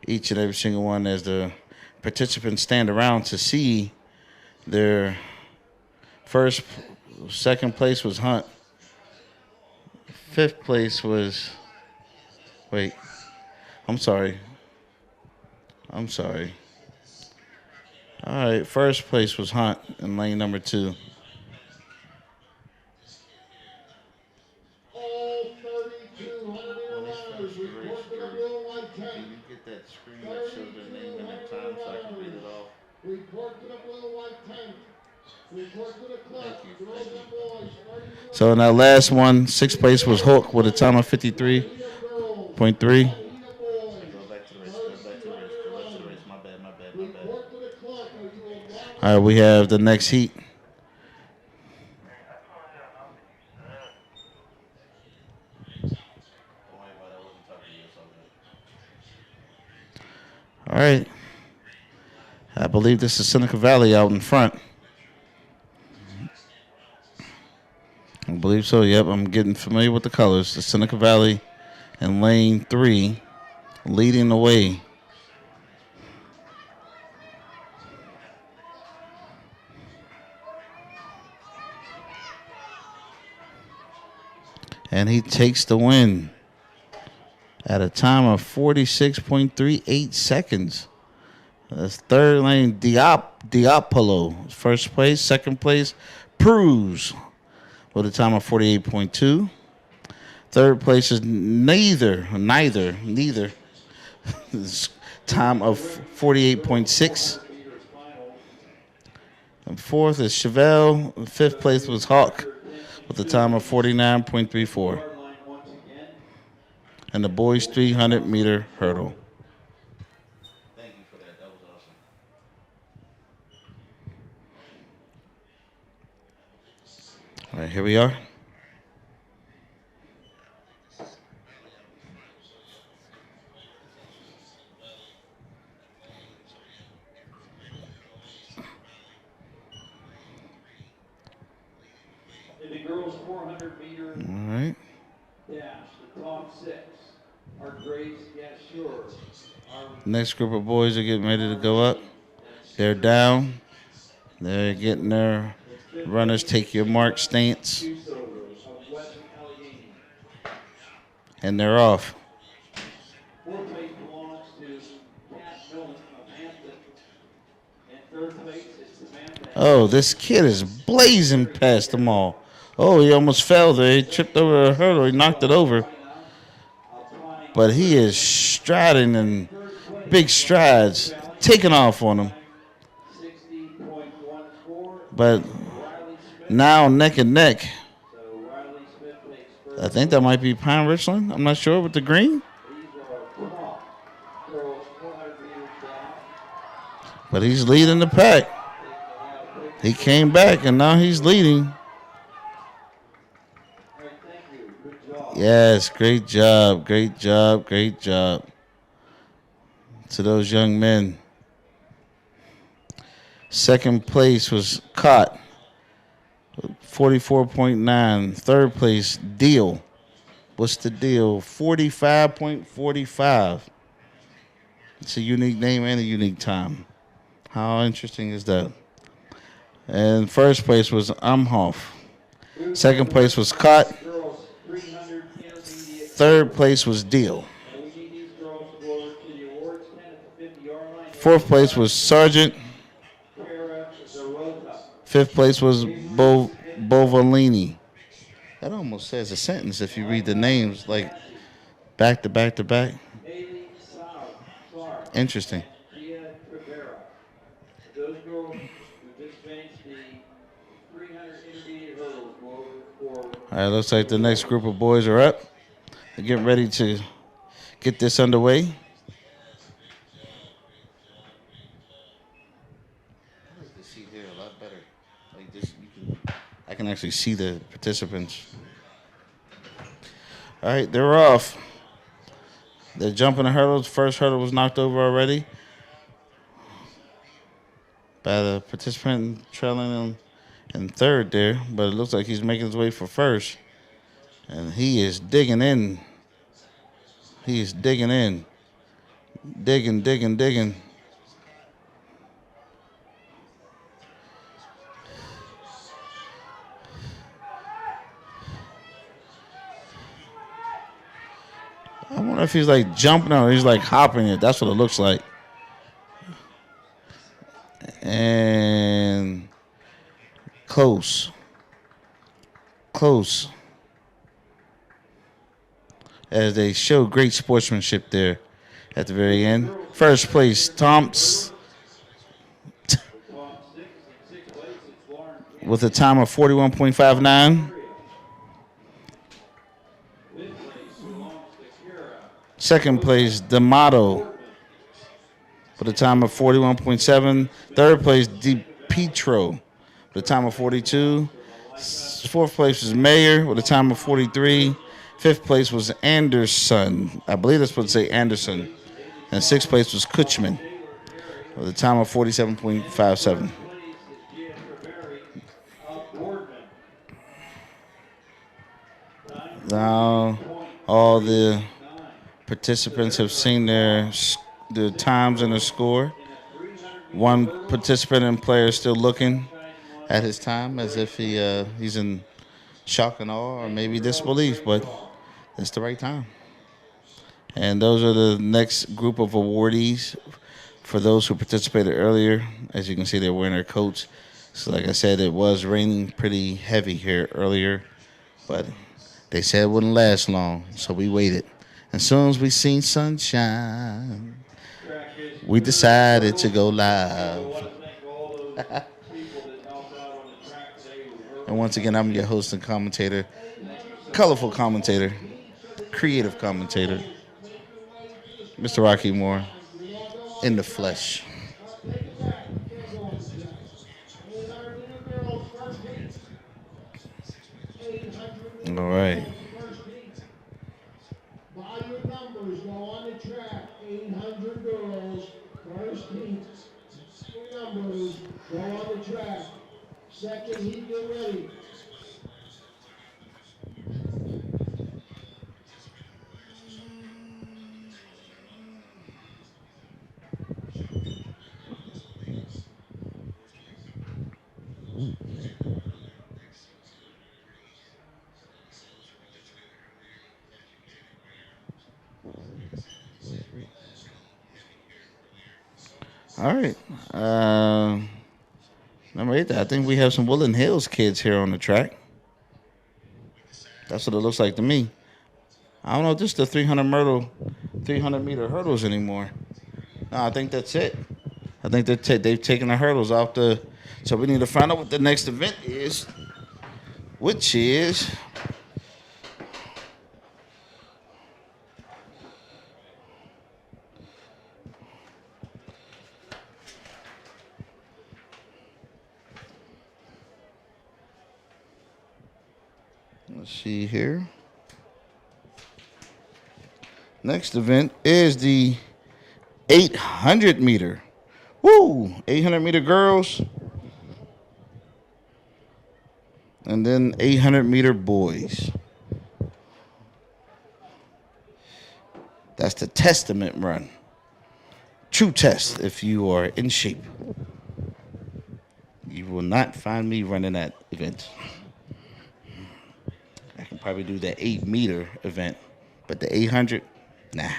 each and every single one as the participants stand around to see their second place was Hunt. Fifth place was, wait, I'm sorry. All right, first place was Hunt in lane number 2. All 3,200 runners report to the blue and white tent. Can you get that screen that shows their name and their time so I can read it off? Report to the blue and white tent. Report to the club. Girls and boys. So in that last one, sixth place was Hook with a time of 53.3. Go back to the race. My bad. Report to the club. All right, we have the next heat. All right. I believe this is Seneca Valley out in front. I believe so. Yep, I'm getting familiar with the colors. The Seneca Valley in lane 3 leading the way. And he takes the win at a time of 46.38 seconds. That's third lane, Diapolo. First place. Second place, Pruz with a time of 48.2. Third place is neither. Time of 48.6. And fourth is Chevelle. Fifth place was Hawk with a time of 49.34. And the boys 300-meter hurdle. Thank you for that. That was awesome. All right, here we are. In the girls' 400-meter All right. dash, the top six are Grace Yashur. Next group of boys are getting ready to go up. They're down. They're getting their runners take your mark stance. And they're off. Fourth place belongs to Kat Millen of Hampton. And third place is Samantha. Oh, this kid is blazing past them all. Oh, he almost fell there. He tripped over a hurdle. He knocked it over. But he is striding in big strides, taking off on him. But now neck and neck. I think that might be Pine Richland. I'm not sure with the green. But he's leading the pack. He came back, and now he's leading. Yes, great job, great job, great job to those young men. Second place was Cott, 44.9. Third place, Deal. What's the deal? 45.45. It's a unique name and a unique time. How interesting is that? And first place was Umhoff. Second place was Cott. Third place was Deal. Fourth place was Sargent. Fifth place was Bovolini. That almost says a sentence if you read the names like back to back to back. Interesting. All right, looks like the next group of boys are up. They're getting ready to get this underway. I like to see here a lot better. Like this, I can actually see the participants. All right, they're off. They're jumping the hurdles. First hurdle was knocked over already by the participant trailing him in third there, but it looks like he's making his way for first. And he is digging in. He is digging in. Digging. I wonder if he's like jumping or he's like hopping it. That's what it looks like. And close. As they show great sportsmanship there at the very end. First place, Tomps with a time of 41.59. Second place, D'Amato with a time of 41.7. Third place, DiPietro with a time of 42. Fourth place was Mayer with a time of 43. Fifth place was Anderson. I believe that's supposed to say Anderson. And sixth place was Kutchman with a time of 47.57. Now all the participants have seen their times and their score. One participant and player is still looking at his time as if he's in shock and awe or maybe disbelief, but it's the right time. And those are the next group of awardees for those who participated earlier. As you can see, they're wearing their coats. So, like I said, it was raining pretty heavy here earlier, but they said it wouldn't last long, so we waited. As soon as we seen sunshine, we decided to go live. And once again, I'm your host and commentator, colorful commentator, creative commentator, Mr. Rocky Moore, in the flesh. All right. By your numbers, go on the track. 800 girls, first heat. Your numbers, go on the track. Second heat, get ready. All right. Number 8, I think we have some Woodland Hills kids here on the track. That's what it looks like to me. I don't know if this is the 300-meter hurdles anymore. No, I think that's it. I think they've taken the hurdles off the. So we need to find out what the next event is, which is. Let's see here. Next event is the 800-meter. Woo! 800-meter girls. And then 800-meter boys. That's the testament run. True test if you are in shape. You will not find me running that event. I can probably do the 8-meter event, but the 800, nah.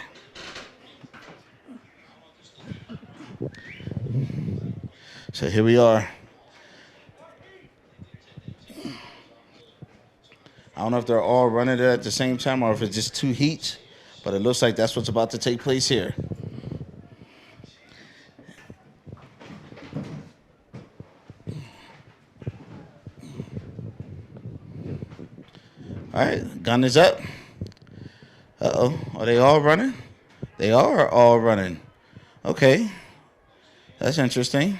So here we are. I don't know if they're all running it at the same time or if it's just 2 heats, but it looks like that's what's about to take place here. All right, gun is up. Uh-oh, are they all running? They are all running. Okay, that's interesting.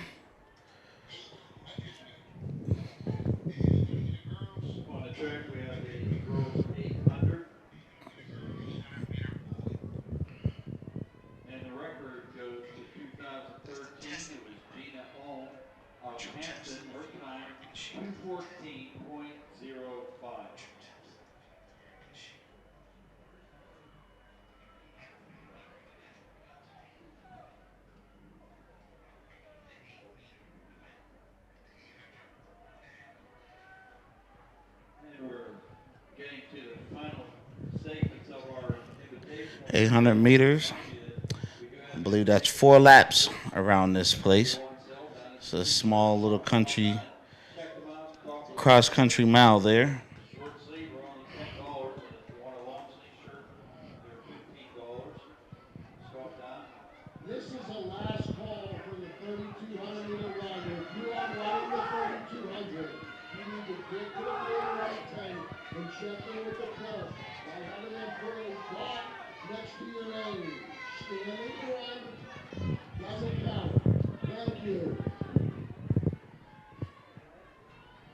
On the track, we have the girls 800. And the record goes to 2013. It was Gina Ohm of Hampton. Her time, 2:14.05. And we're getting to the final segments of our invitation. 800 meters. I believe that's 4 laps around this place. It's a small little country, cross-country mile there. Short sleeve are only $10, and if you want a long sleeve shirt, they're $15. Swap down. This is the last call for the 3,200 meter run. If you are running the 3,200, you need to get to the main right tank and check in with the clerk by having them put a dot next to your name. Standing run doesn't count. Thank you.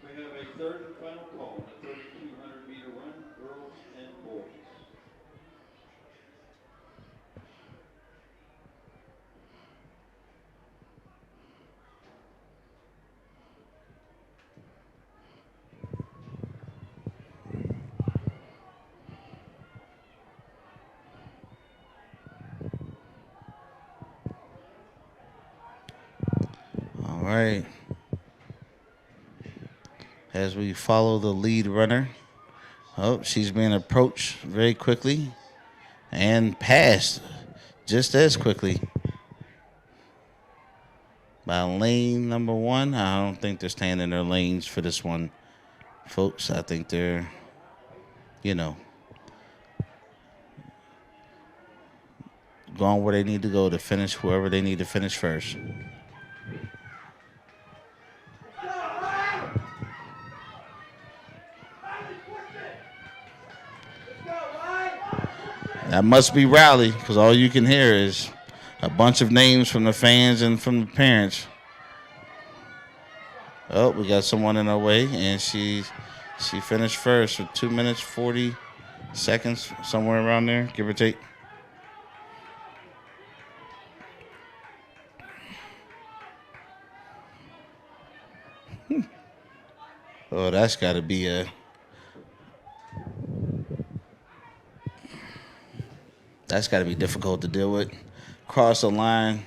We have a third and final call, the 3,200 meter run, girls and boys. All right. As we follow the lead runner, Oh, she's being approached very quickly and passed just as quickly by lane number 1. I don't think they're staying in their lanes for this one, folks. I think they're, going where they need to go to finish whoever they need to finish first. That must be rally, because all you can hear is a bunch of names from the fans and from the parents. Oh, we got someone in our way, and she finished first with 2 minutes 40 seconds, somewhere around there, give or take. Oh, that's got to be difficult to deal with. Cross the line,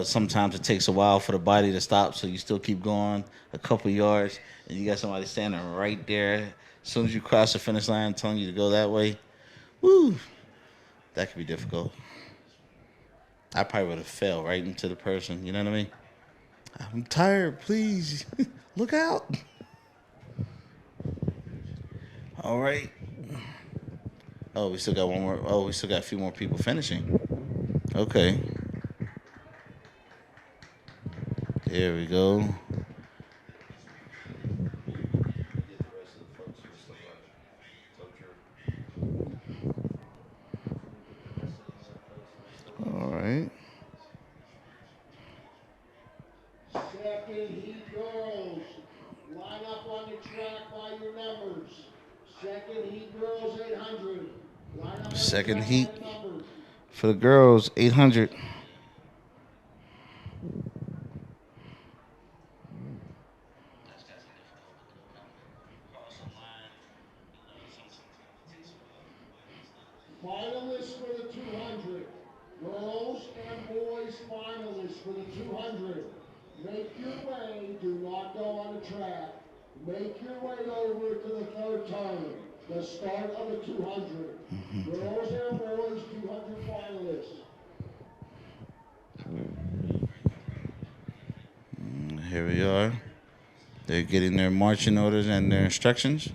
sometimes it takes a while for the body to stop, so you still keep going a couple yards, and you got somebody standing right there. As soon as you cross the finish line, telling you to go that way, woo, that could be difficult. I probably would have fell right into the person, you know what I mean? I'm tired, please. Look out. All right. Oh, we still got one more. Oh, we still got a few more people finishing. Okay. There we go. All right. Second heat girls, line up on the track by your numbers. Second heat girls, 800. Line up Second heat by your numbers. for the girls, 800. Finalists for the 200. Girls and boys finalists for the 200. Make your way, do not go on the track. Make your way over to the third turn, the start of the 200. Girls and boys, 200 finalists. Here we are. They're getting their marching orders and their instructions.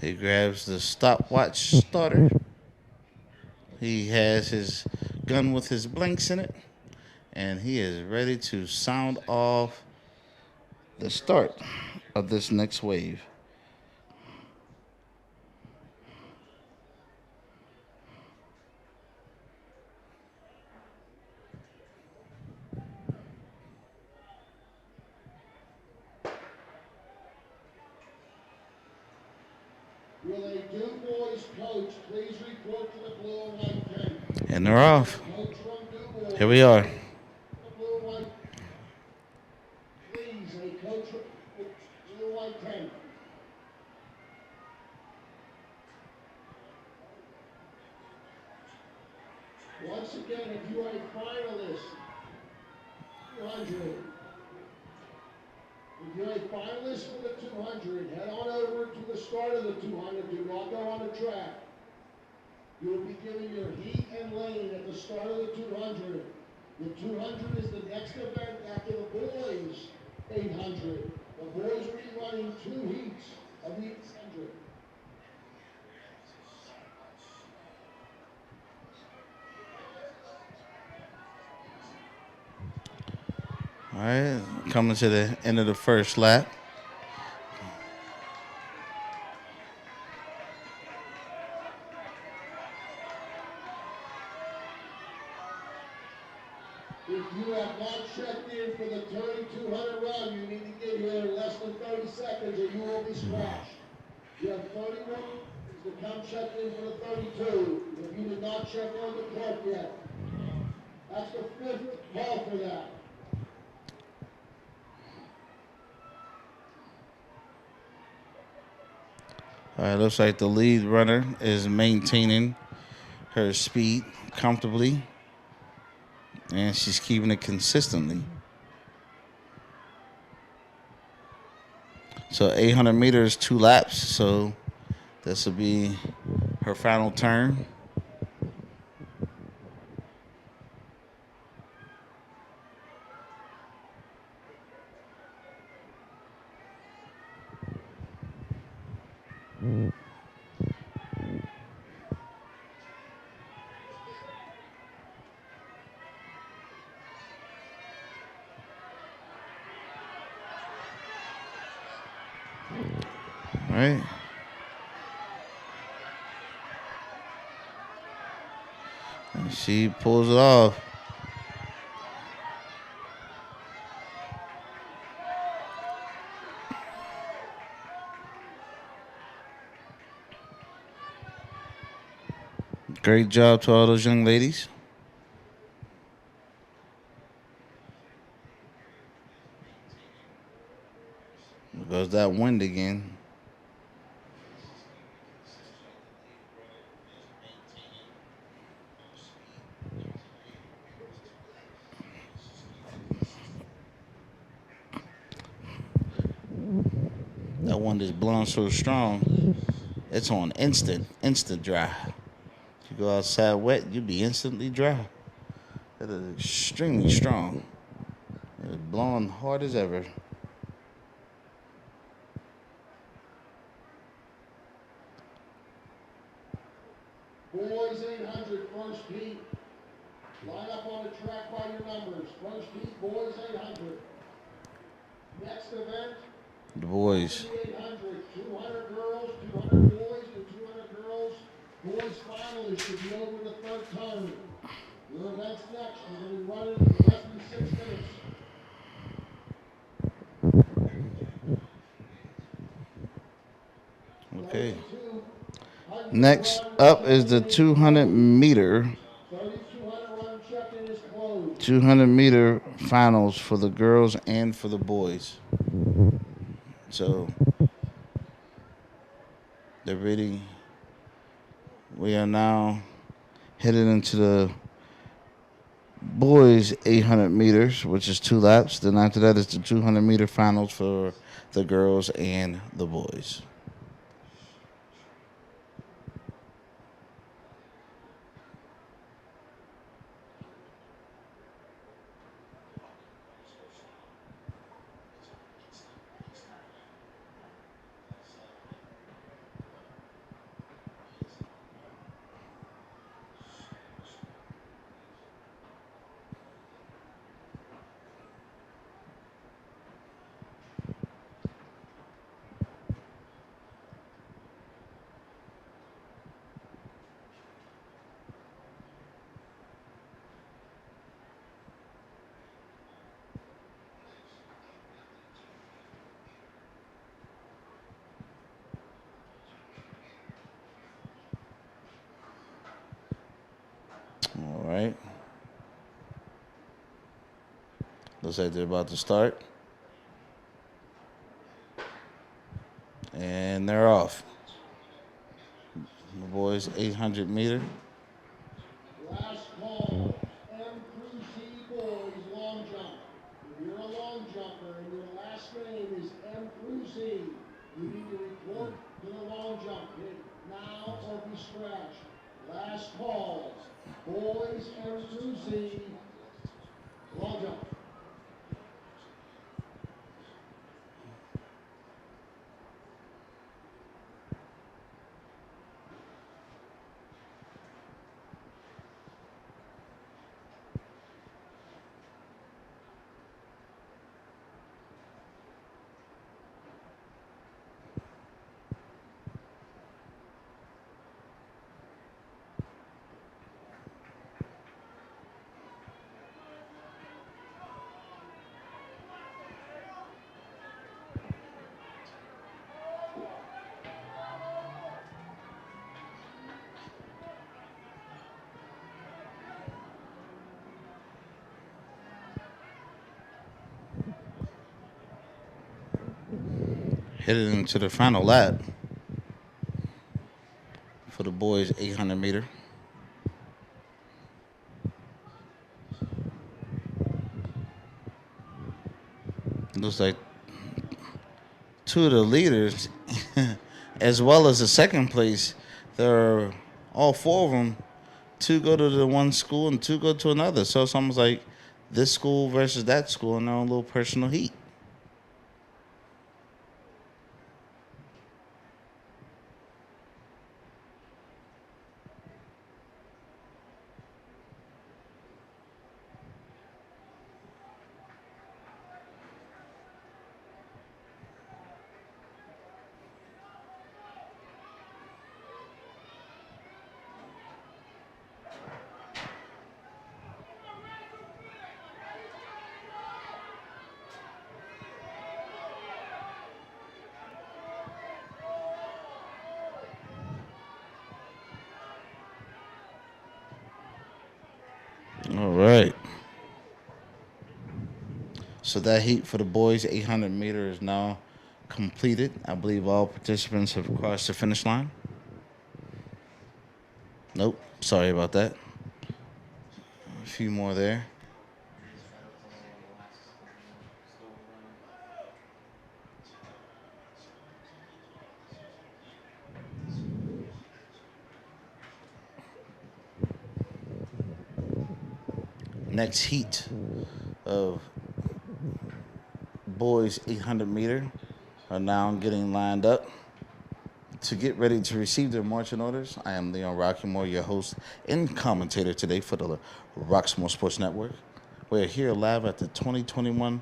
He grabs the stopwatch starter. He has his gun with his blanks in it, and he is ready to sound off the start of this next wave. Will a Du Bois coach please report to the blue and white tent? And they're off. Coach from Du Bois. Here we are. The blue and white. Please, a coach from blue and white tent. Once again, if you are a finalist, 200. If you're a finalist for the 200, head on over to the start of the 200. Do not go on the track. You will be given your heat and lane at the start of the 200. The 200 is the next event after the boys' 800. The boys will be running 2 heats of the 800. All right, coming to the end of the first lap. If you have not checked in for the 3200 run, you need to get here in less than 30 seconds or you will be squashed. You have 30 minutes to come check in for the 32 if you did not check on the clock yet. That's the 5th call for that. All right, looks like the lead runner is maintaining her speed comfortably, and she's keeping it consistently. So 800 meters, 2 laps. So this will be her final turn. All right. And she pulls it off. Great job to all those young ladies. There goes that wind again. That wind is blowing so strong, it's on instant dry. If you go outside wet, you'll be instantly dry. That is extremely strong. It's blowing hard as ever. Boys 800, first heat. Line up on the track by your numbers. First heat, boys 800. Next event, The boys. 800, 200 girls, 200 boys, and 200 girls. Boys finalists should be over the 3rd turn. Your event's next. We're going to be running for less than 6 minutes. Okay. Next up is the 200 meter. 200 meter finals for the girls and for the boys. So they're ready. We are now headed into the boys 800 meters, which is 2 laps. Then after that is the 200 meter finals for the girls and the boys. All right. Looks like they're about to start. And they're off. The boys 800 meter. Last call, M3C boys long jump. If you're a long jumper and your last name is M3C, you need to report to the long jump pit now or be scratched. Last call, boys M3C, long jump. headed into the final lap for the boys 800 meter. Looks like two of the leaders, as well as the second place, they're all four of them. Two go to the one school and two go to another. So it's almost like this school versus that school in their own little personal heat. All right. So that heat for the boys 800 meter is now completed. I believe all participants have crossed the finish line. Nope. Sorry about that. A few more there. Next heat of boys 800 meter are now getting lined up to get ready to receive their marching orders. I am Leon Roxamore, your host and commentator today for the Roxamore Sports Network. We're here live at the 2021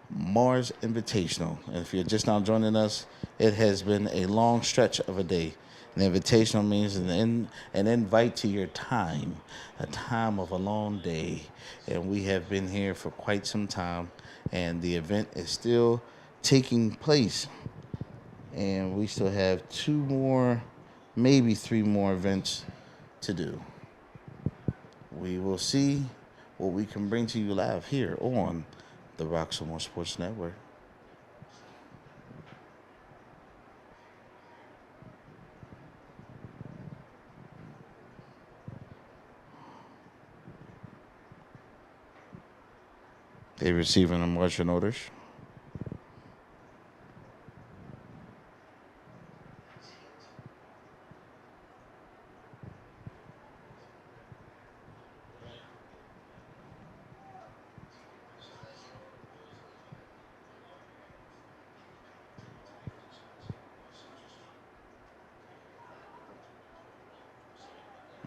Mars Invitational. And if you're just now joining us, it has been a long stretch of a day. An invitational means an invite to your time, a time of a long day. And we have been here for quite some time, and the event is still taking place. And we still have 2 more, maybe 3 more events to do. We will see what we can bring to you live here on the Roxamore Sports Network. They're receiving the marching orders.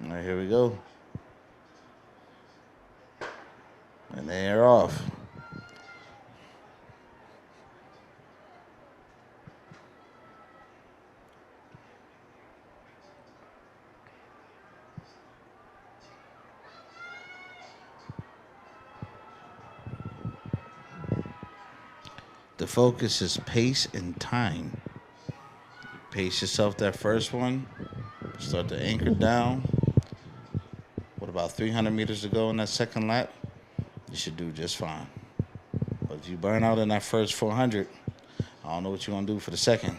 All right, here we go. And they're off. The focus is pace and time. Pace yourself that first one. Start to anchor down. What about 300 meters to go in that second lap? You should do just fine. But if you burn out in that first 400, I don't know what you're going to do for the second.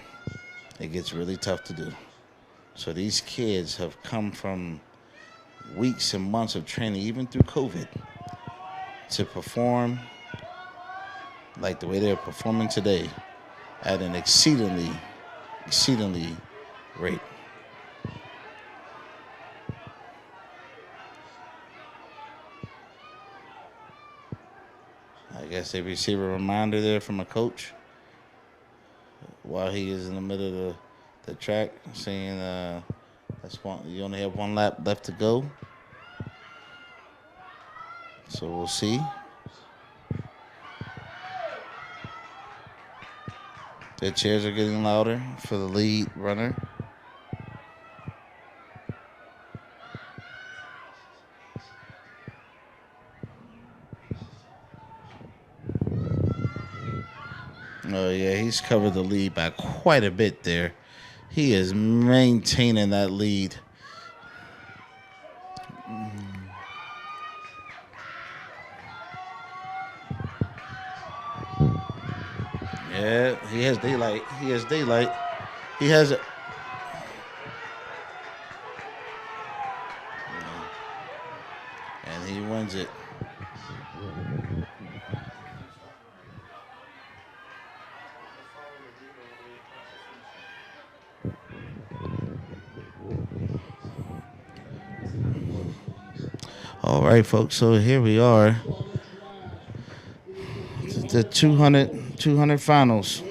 It gets really tough to do. So these kids have come from weeks and months of training, even through COVID, to perform like the way they're performing today at an exceedingly rate. I guess they receive a reminder there from a coach while he is in the middle of the track, saying you only have 1 lap left to go. So we'll see. The cheers are getting louder for the lead runner. Oh, yeah, he's covered the lead by quite a bit there. He is maintaining that lead. Yeah, he has daylight. He has daylight. He has it. And he wins it. All right, folks. So here we are. The 200 finals,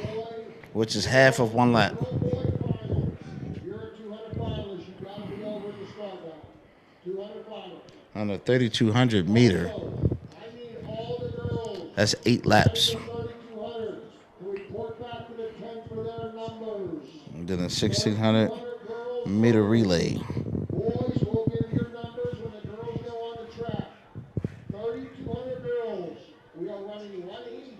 which is half of one lap. You're at 200 finalists. You got to be over at the start line. 200 finalists. On a 3,200 meter, I need all the girls. that's 8 laps. 3,200 to report back to the 10 for their numbers. And then a 1,600 meter relay. Boys will give your numbers when the girls go on the track. 3,200 girls. We are running one heat.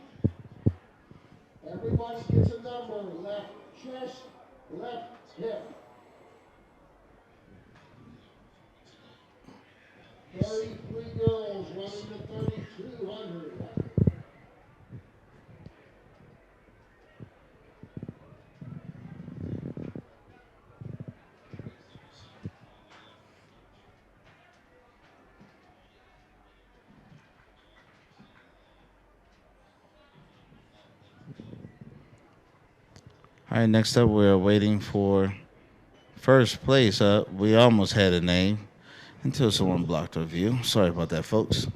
Everybody gets a number. Left chest, left hip. 33 girls running to 3,200. All right, next up, we're waiting for first place. We almost had a name until someone blocked our view. Sorry about that, folks.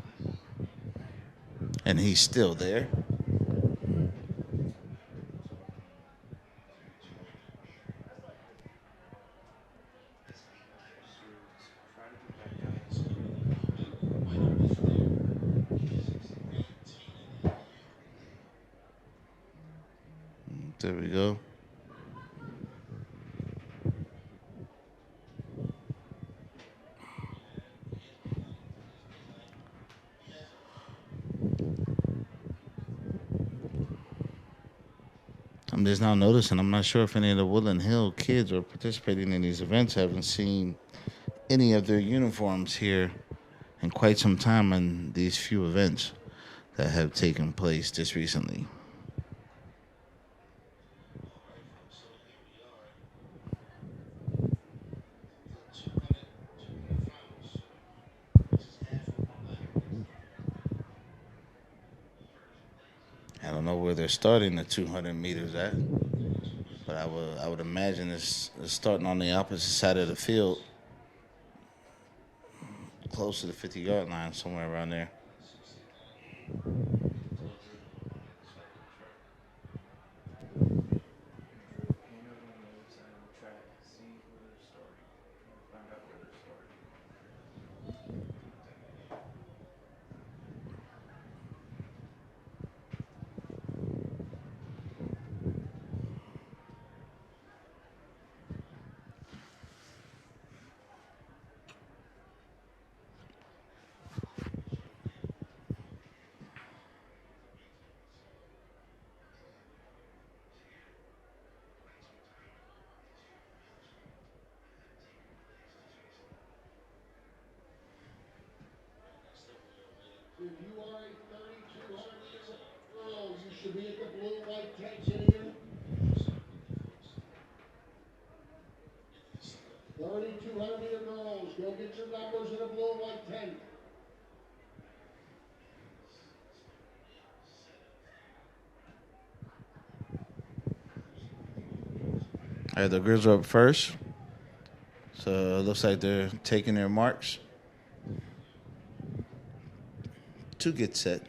And he's still there. There we go. I'm just now noticing, I'm not sure if any of the Woodland Hill kids are participating in these events. I haven't seen any of their uniforms here in quite some time in these few events that have taken place just recently. I don't know where they're starting the 200 meters at, but I would imagine it's starting on the opposite side of the field, close to the 50-yard line, somewhere around there. If you are a 3,200 meter girl, you should be at the blue and white tents in here. 3,200 meter girls, go get your numbers in a blue and white tent. All right, the girls are up first. So it looks like they're taking their marks to get set.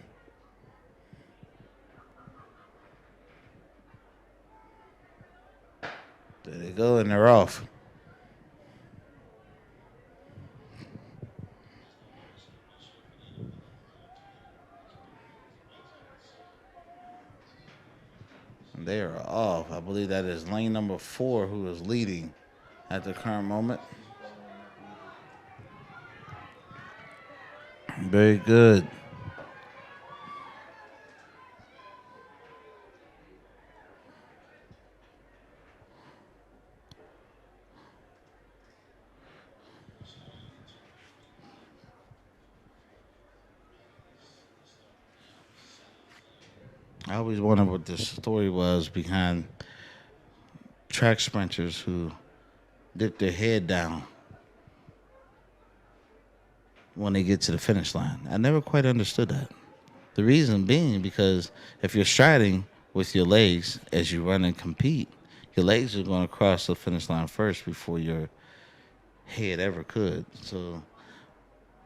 There they go, and they're off. And they are off. I believe that is lane number 4 who is leading at the current moment. Very good. I always wondered what the story was behind track sprinters who dip their head down when they get to the finish line. I never quite understood that. The reason being because if you're striding with your legs as you run and compete, your legs are going to cross the finish line first before your head ever could. So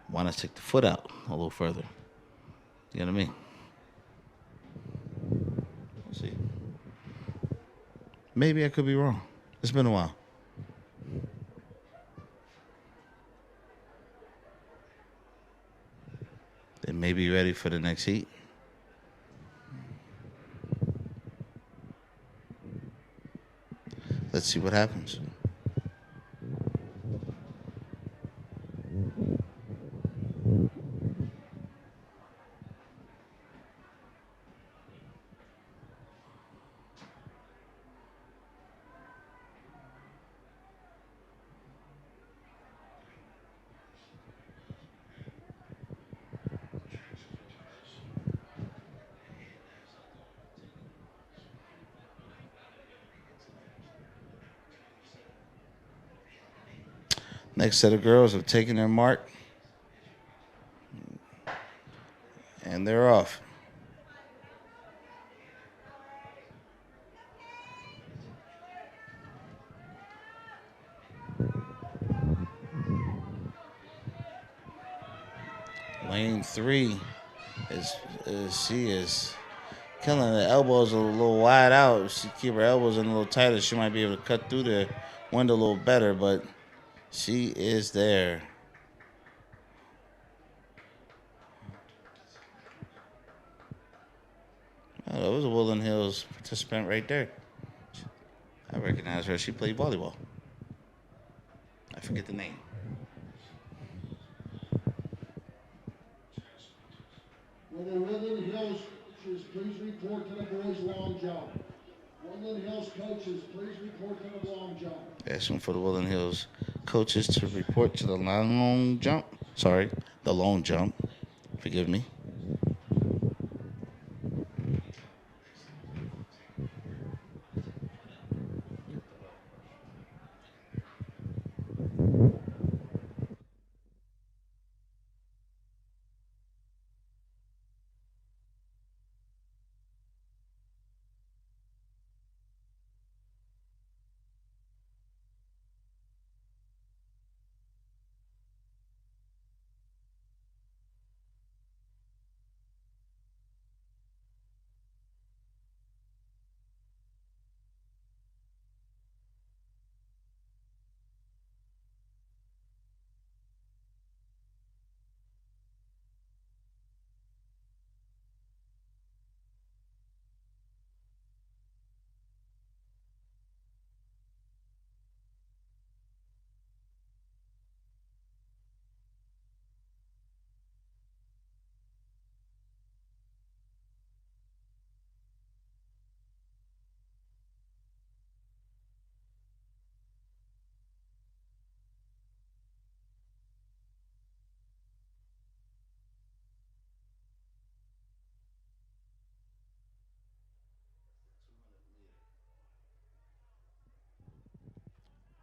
why not stick the foot out a little further? You know what I mean? Let's see. Maybe I could be wrong. It's been a while. They may be ready for the next heat. Let's see what happens. Next set of girls have taken their mark, and they're off. Lane 3 she is killing. The elbows are a little wide out. If she keep her elbows in a little tighter, she might be able to cut through the window a little better, but she is there. Oh, that was a Woodland Hills participant right there. I recognize her. She played volleyball. I forget the name. Will the Woodland Hills coaches please report to the boys' long jump? Woodland Hills coaches, please report to the long jump. Asking for the Woodland Hills coaches to report to the long jump. Sorry, the long jump. Forgive me.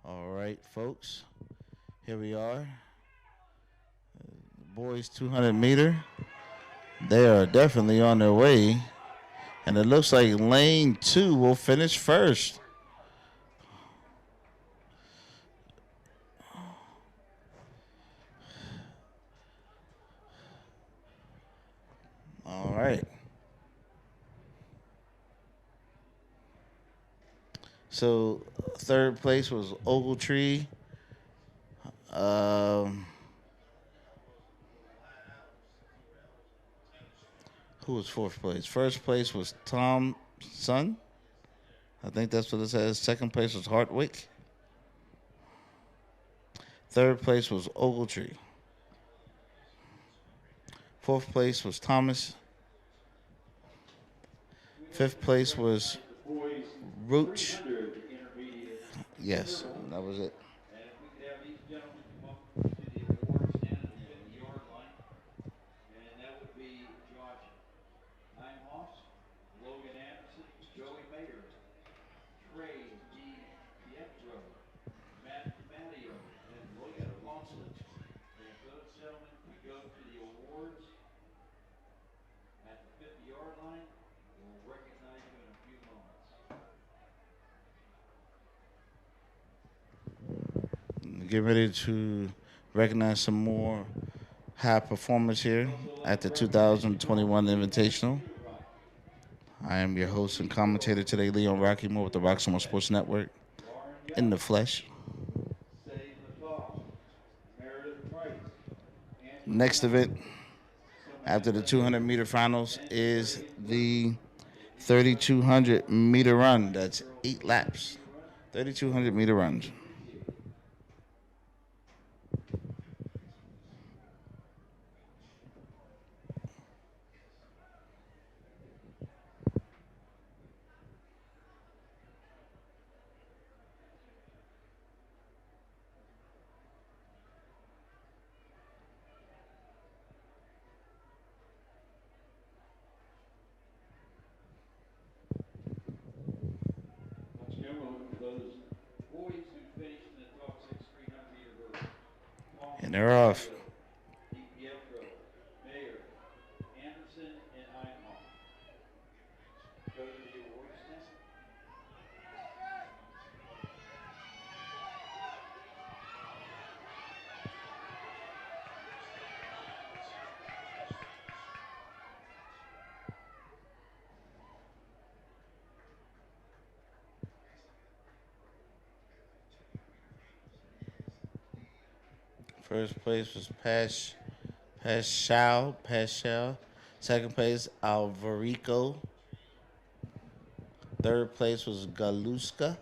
All right, folks. Here we are. Boys 200 meter. They are definitely on their way. And it looks like lane 2 will finish first. All right. So third place was Ogletree. Who was fourth place? First place was Tom Sun. I think that's what it says. Second place was Hartwick. Third place was Ogletree. Fourth place was Thomas. Fifth place was Roach. Yes, that was it. And if we could have these gentlemen come up to the award stand at the 50-yard line, and that would be Josh Ninehoffs, Logan get ready to recognize some more high performers here at the 2021 Invitational. I am your host and commentator today, Leon Rockymore with the Roxamore Sports Network, in the flesh. Next event after the 200-meter finals is the 3,200-meter run. That's 8 laps. 3,200-meter runs. And they're off. First place was Paschal. Second place, Alvarico. Third place was Galuska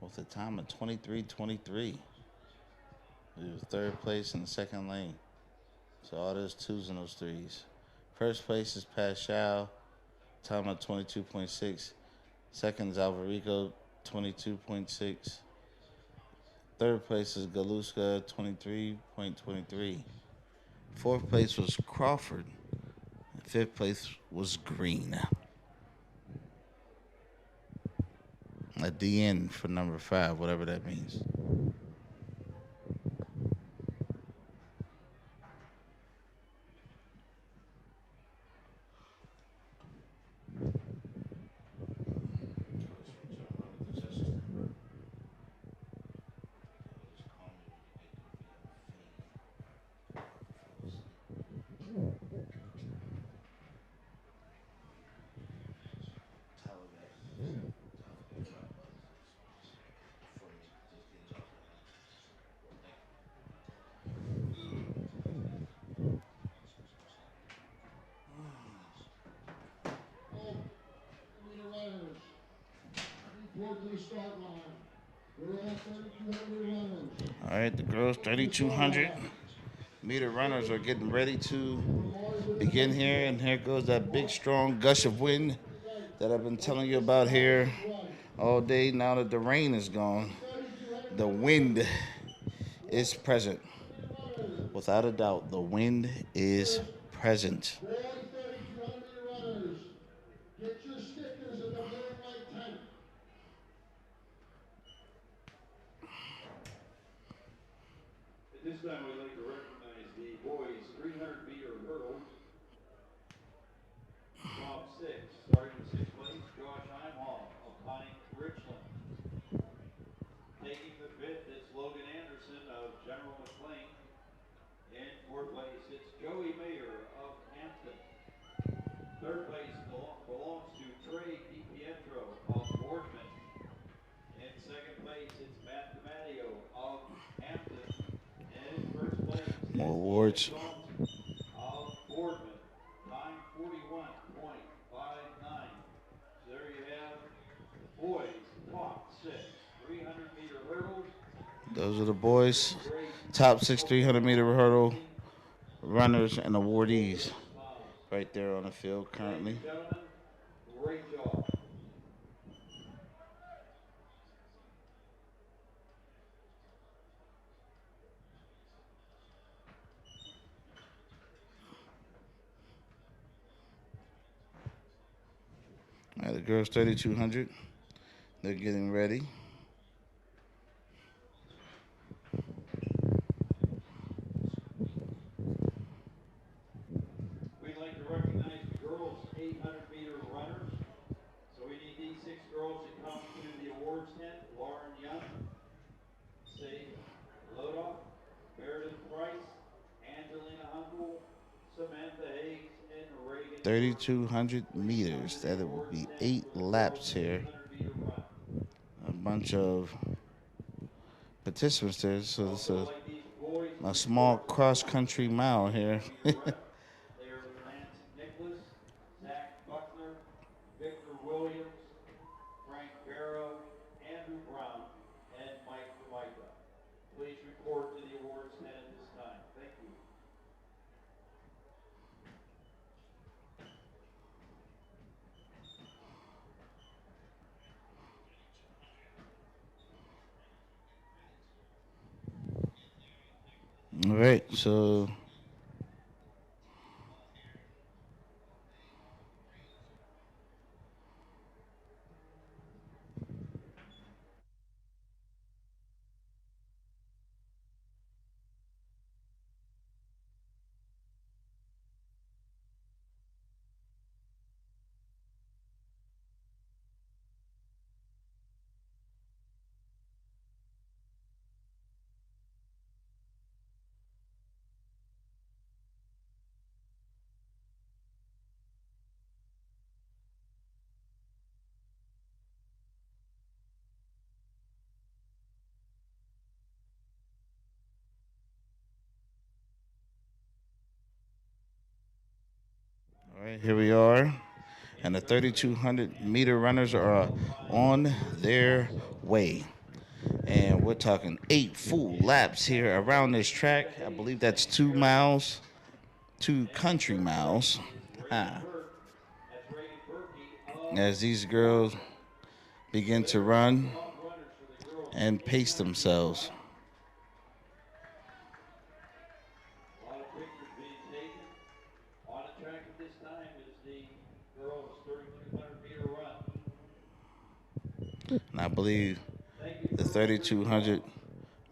with a time of 23:23. He was third place in the second lane. So all those twos and those threes. First place is Paschal, time of 22.6. Second is Alvarico, 22.6. Third place is Galuska, 23.23. Fourth place was Crawford. Fifth place was Green. A DN for number 5, whatever that means. All right, the girls 3,200-meter runners are getting ready to begin here, and here goes that big, strong gush of wind that I've been telling you about here all day. Now that the rain is gone, the wind is present. Without a doubt, the wind is present. Get your stickers at the blue and white tent. At this time, we'd like to recognize the boys' 300-meter hurdles. Top 6, starting in 6th place, Josh Heimhall of Conning, Richland. Taking the 5th, it's Logan Anderson of General McLean. In 4th place, it's Joey Mayer of Hampton. 3rd place belongs to Trey DiPietro of Boardman. In 2nd place, it's Matt DiMatteo of Hampton. And in 1st place, More awards. of Boardman. Time 41.59. So there you have the boys' top 6 300-meter hurdles. Those are the boys' top 6 300-meter hurdle runners and awardees right there on the field currently. Gentlemen, great job. All right, the girls 3,200. They're getting ready. We'd like to recognize the girls' 800-meter runners. So we need these 6 girls to come to the awards tent. Lauren Young, 3,200 meters. That it will be 8 laps here. A bunch of participants there. So it's a small cross-country mile here. They're Lance Nicholas, Zach Buckner, Victor Williams, Frank Barrow, Andrew Brown, and Mike Formica. Please report to the awards tent at this time. Thank you. All right, so all right, here we are. And the 3,200 meter runners are on their way. And we're talking 8 full laps here around this track. I believe that's 2 miles, 2 country miles. As these girls begin to run and pace themselves. A lot of pictures being taken. On the track at this time is the girls' 3,200 meter run. And I believe the 3,200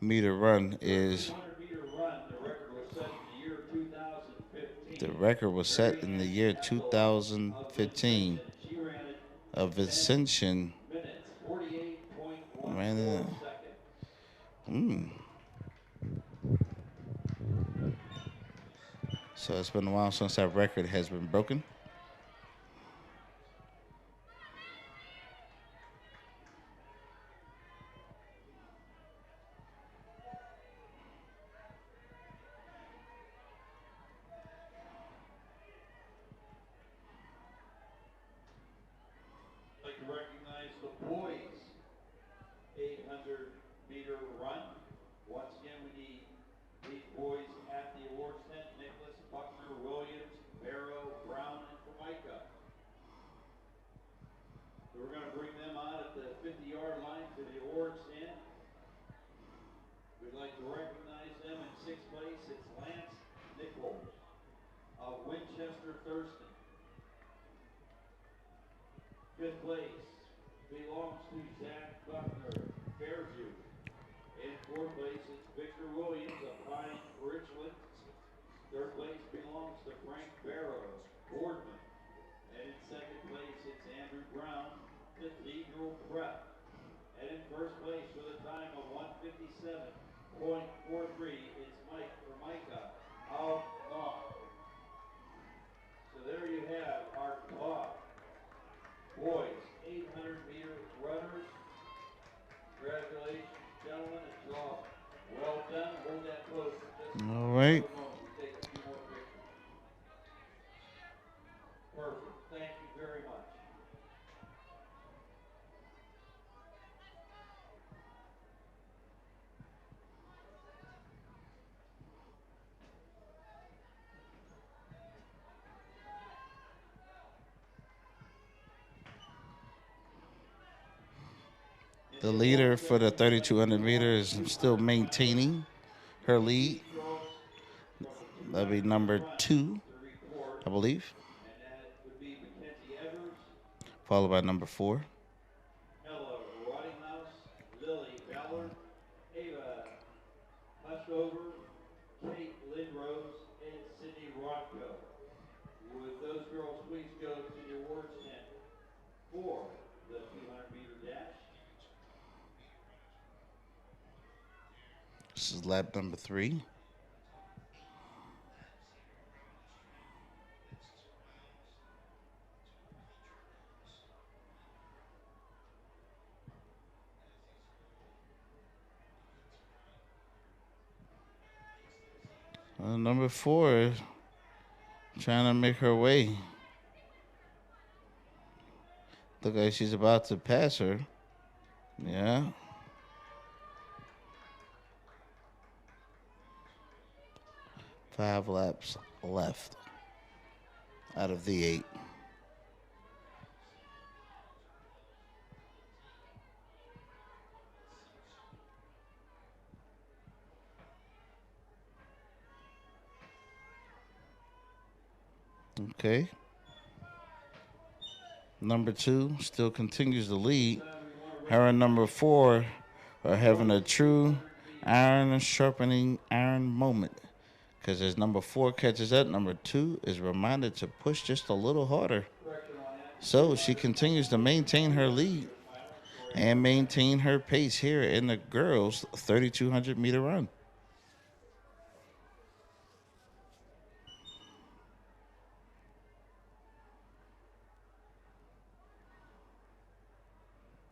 meter run is 200 meter run, the record was set in the year 2015. the record was set in the year 2015 She ran it of Ascension. minutes, 48.14 Ran it. seconds. So it's been a while since that record has been broken. I'd like to recognize the boys' 800 meter run. Once again, we need these boys at the awards tent: Nicholas, Buckner, Williams, Barrow, Brown, and Formica. So we're going to bring them out at the 50-yard line to the awards tent. We'd like to recognize them in 6th place. It's Lance Nichols of Winchester Thurston. 5th place belongs to Zach Buckner, Fairview. In 4th place, it's Victor Williams of Pine Richland. 3rd place belongs to Frank Barrow, Boardman. And in 2nd place, it's Andrew Brown, Cathedral Prep. And in 1st place with a time of 1:57.43, it's Mike Formica of North. So there you have our top boys 800 meter runners. Congratulations, gentlemen, and job well done. Hold that close for just All right. a moment. We'll take a few more pictures. Perfect. Thank you very much. The leader for the 3,200 meters is still maintaining her lead. That'll be number 2, I believe, And that would be Mackenzie Evers, followed by number 4. Ella Rottinghouse, Lily Ballard, Ava Hushover, Kate Lindrose, and Sydney Rothko. Would those girls please go to the awards tent for the 200 meter dash? This is lap number 3. Number 4 trying to make her way. Look like she's about to pass her. Yeah. Five laps left out of the 8. Okay. Number 2 still continues to lead. Her and number 4 are having a true iron sharpening iron moment. Because as number 4 catches up, number 2 is reminded to push just a little harder. So she continues to maintain her lead and maintain her pace here in the girls' 3,200 meter run.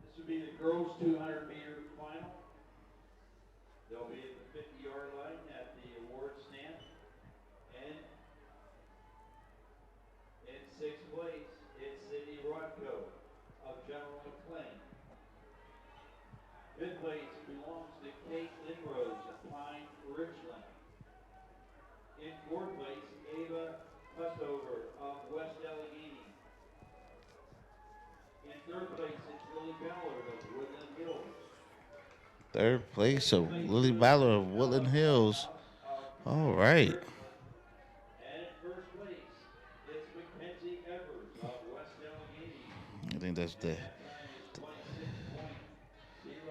This would be the girls' 200-meter final. They'll be at the 50-yard line at the award stand. And in 6th place, it's Sydney Rodko of General McLean. 5th place belongs to Kate Lindrose of Pine Ridgeland. In 4th place, Ava Pustover of West Allegheny. In 3rd place, it's Lily Ballard of Woodland Hills. 3rd place of Lily Ballard of Woodland Hills. All right. And in 1st place, it's Mackenzie Evers of West Allegheny. I think that's the. That time is 26.09.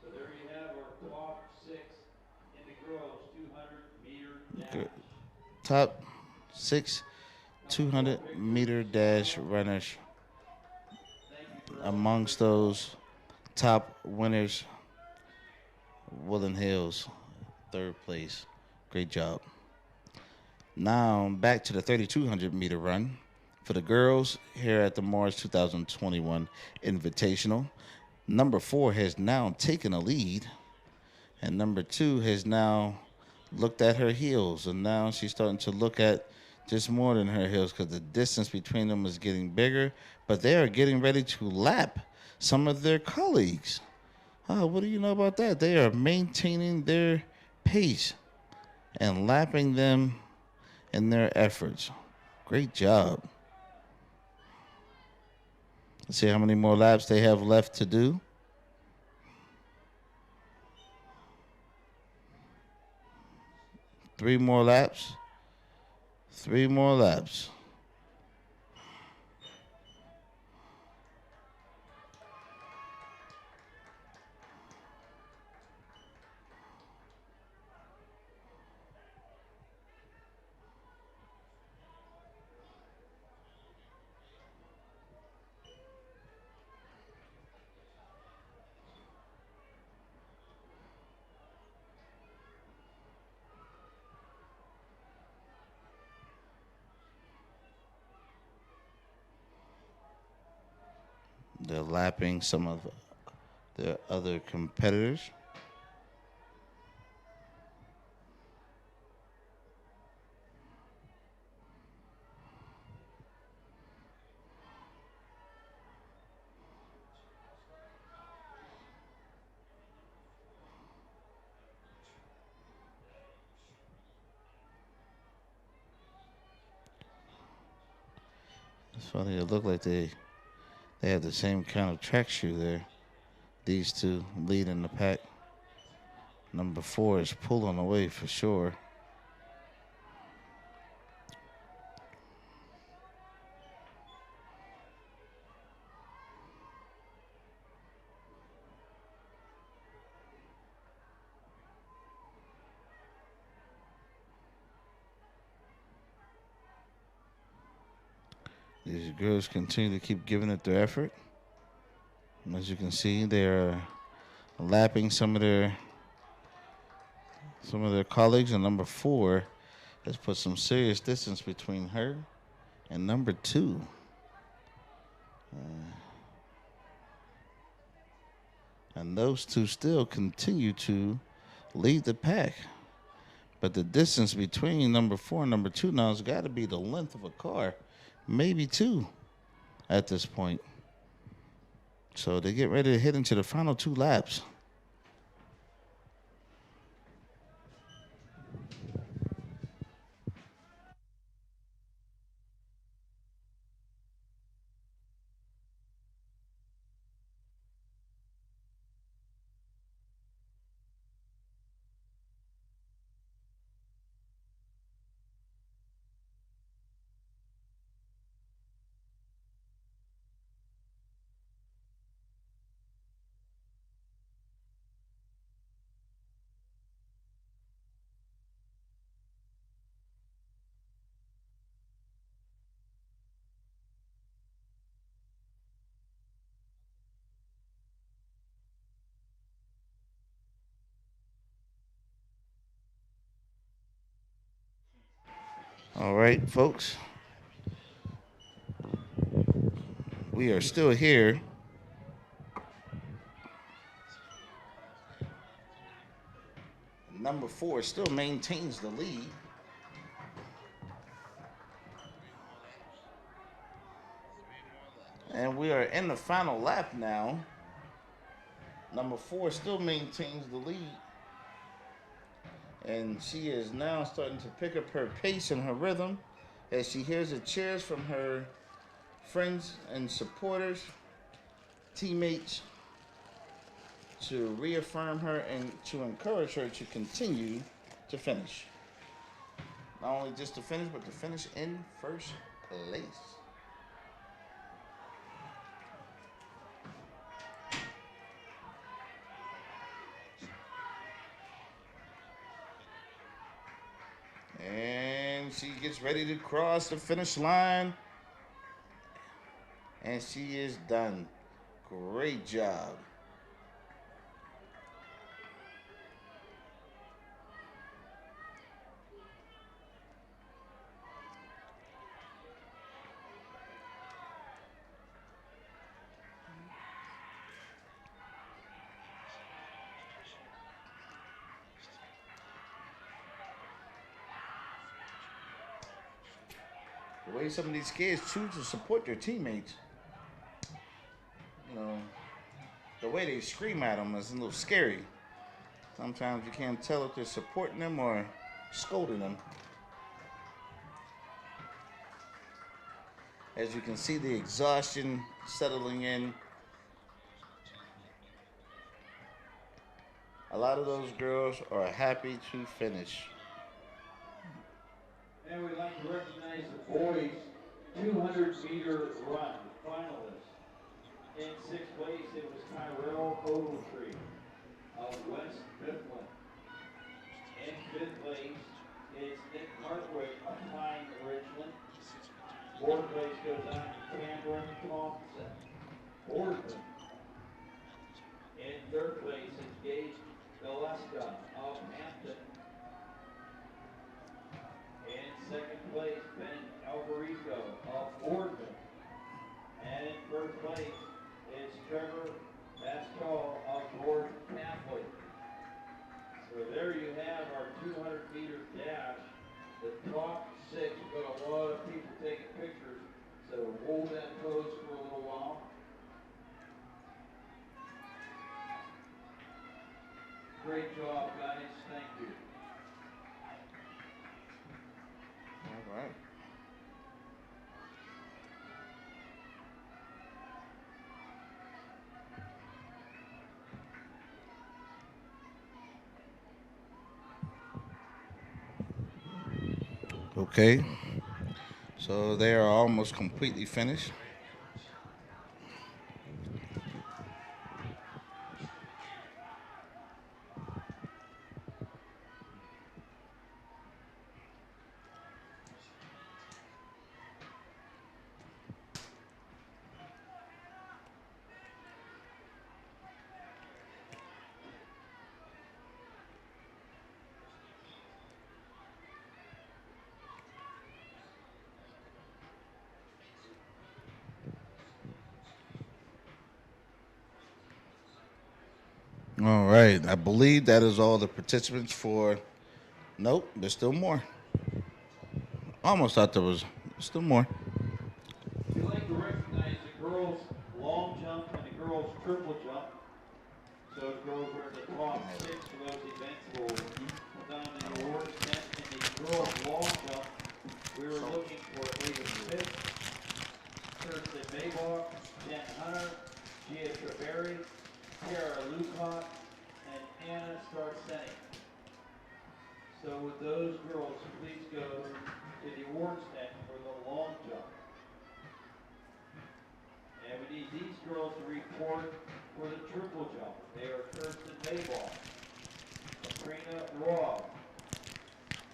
So there you have our top 6 in the girls' 200-meter dash. Top 6 200-meter dash runners. Amongst those top winners, Woodland Hills, 3rd place. Great job. Now back to the 3,200-meter run for the girls here at the Mars 2021 Invitational. Number 4 has now taken a lead, and number 2 has now looked at her heels, and now she's starting to look at just more than her heels because the distance between them is getting bigger, but they are getting ready to lap some of their colleagues. Oh, what do you know about that? They are maintaining their pace and lapping them in their efforts. Great job. Let's see how many more laps they have left to do. Three more laps. 3 more laps. They're lapping some of their other competitors. It's funny, it looked like they have the same kind of track shoe there. These two lead in the pack. Number 4 is pulling away for sure. These girls continue to keep giving it their effort. And as you can see, they're lapping some of their colleagues, and number 4 has put some serious distance between her and number 2. And those two still continue to lead the pack. But the distance between number 4 and number 2 now has got to be the length of a car, maybe 2 at this point. So they get ready to hit into the final 2 laps. All right, folks. We are still here. Number 4 still maintains the lead. And we are in the final lap now. Number 4 still maintains the lead. And she is now starting to pick up her pace and her rhythm as she hears the cheers from her friends and supporters, teammates, to reaffirm her and to encourage her to continue to finish. Not only just to finish, but to finish in first place. And she gets ready to cross the finish line. And she is done. Great job. The way some of these kids choose to support their teammates, you know, the way they scream at them is a little scary. Sometimes you can't tell if they're supporting them or scolding them. As you can see, the exhaustion settling in. A lot of those girls are happy to finish. And we'd like to recognize the boys' 200-meter run finalists. In 6th place, it was Tyrell Ogletree of West Mifflin. In 5th place, it's Nick Hartwick of Pine Ridgeland. 4th place goes on to Cameron Thompson, Boardman. In 3rd place, it's Gage Galeska of Hampton. In 2nd place, Ben Alberico of Boardman. And in 1st place is Trevor Pascal of Gordon Catholic. So there you have our 200-meter dash. The top 6, we've got a lot of people taking pictures, so hold that pose for a little while. Great job, guys. Thank you. All right. Okay. So they are almost completely finished. All right. I believe that is all the participants for Nope, there's still more. Almost thought there was still more. We'd like to recognize the girls' long jump and the girls' triple jump. So the girls were in the top 6 for those events. Will come down to the awards tent. In the girls' long jump, we were looking for Ava Smith, Kirsten Maybach, Jen Hunter, Gia Traberry, Tara Lucott, and Anna Starsenny. So with those girls, please go to the awards tent for the long jump. And we need these girls to report for the triple jump. They are Kirsten Maybach, Katrina Robb,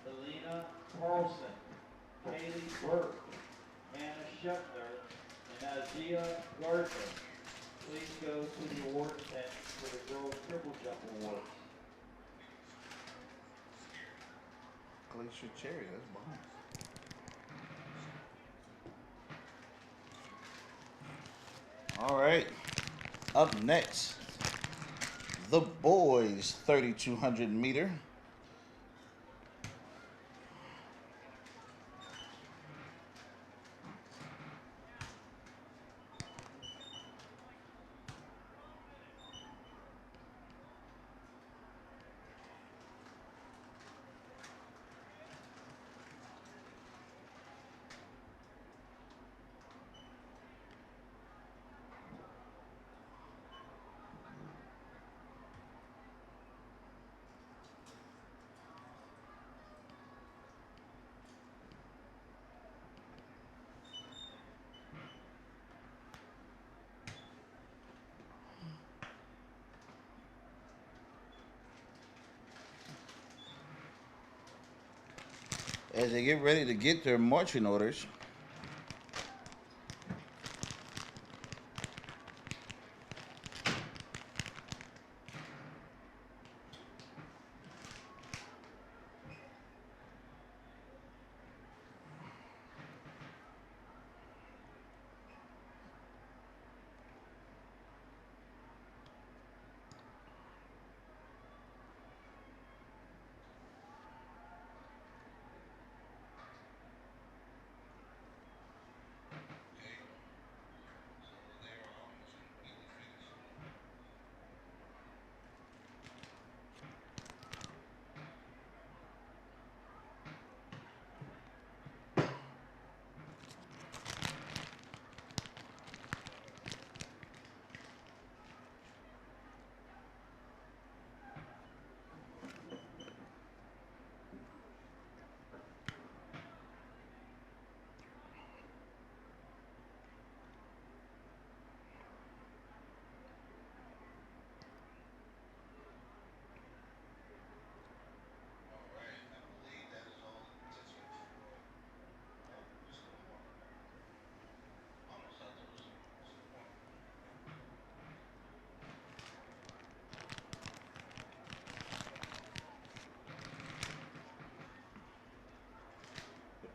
Elena Carlson, Kaylee Burke, Anna Scheffner, and Azia Gardner. Please go to the awards tent for the girls triple jump awards. Glacier Cherry, that's bomb. All right. Up next, the boys 3,200 meter. As they get ready to get their marching orders,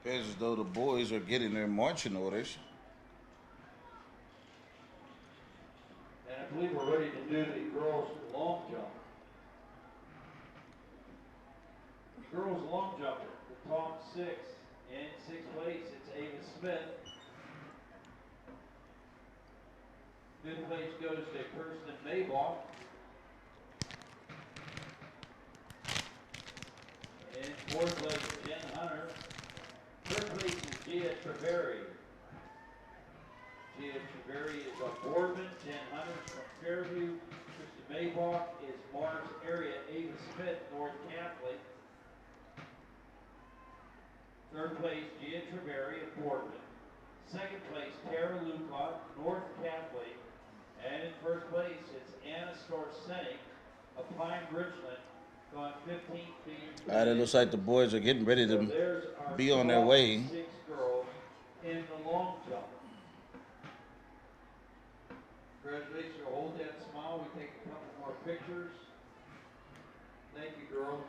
it appears as though the boys are getting their marching orders. And I believe we're ready to do the girls' long jump. The girls' long jump, the top 6. In 6th place, it's Ava Smith. 5th place goes to Kirsten Maybach. In 4th place, Jen Hunter. 3rd place is Gia Traberry. Gia Traberry is a Boardman. Jen Hunter is from Fairview. Kristen Maybach is Mars area. Ava Smith, North Catholic. 3rd place, Gia Traberry of Boardman. 2nd place, Tara Lucott, North Catholic. And in 1st place, it's Anna Starsenny of Pine Bridgeland, going 15 feet. All right, it looks like the boys are getting ready to be on their way. 6 girls in the long jump. Congratulations, hold that smile. We take a couple more pictures. Thank you, girls.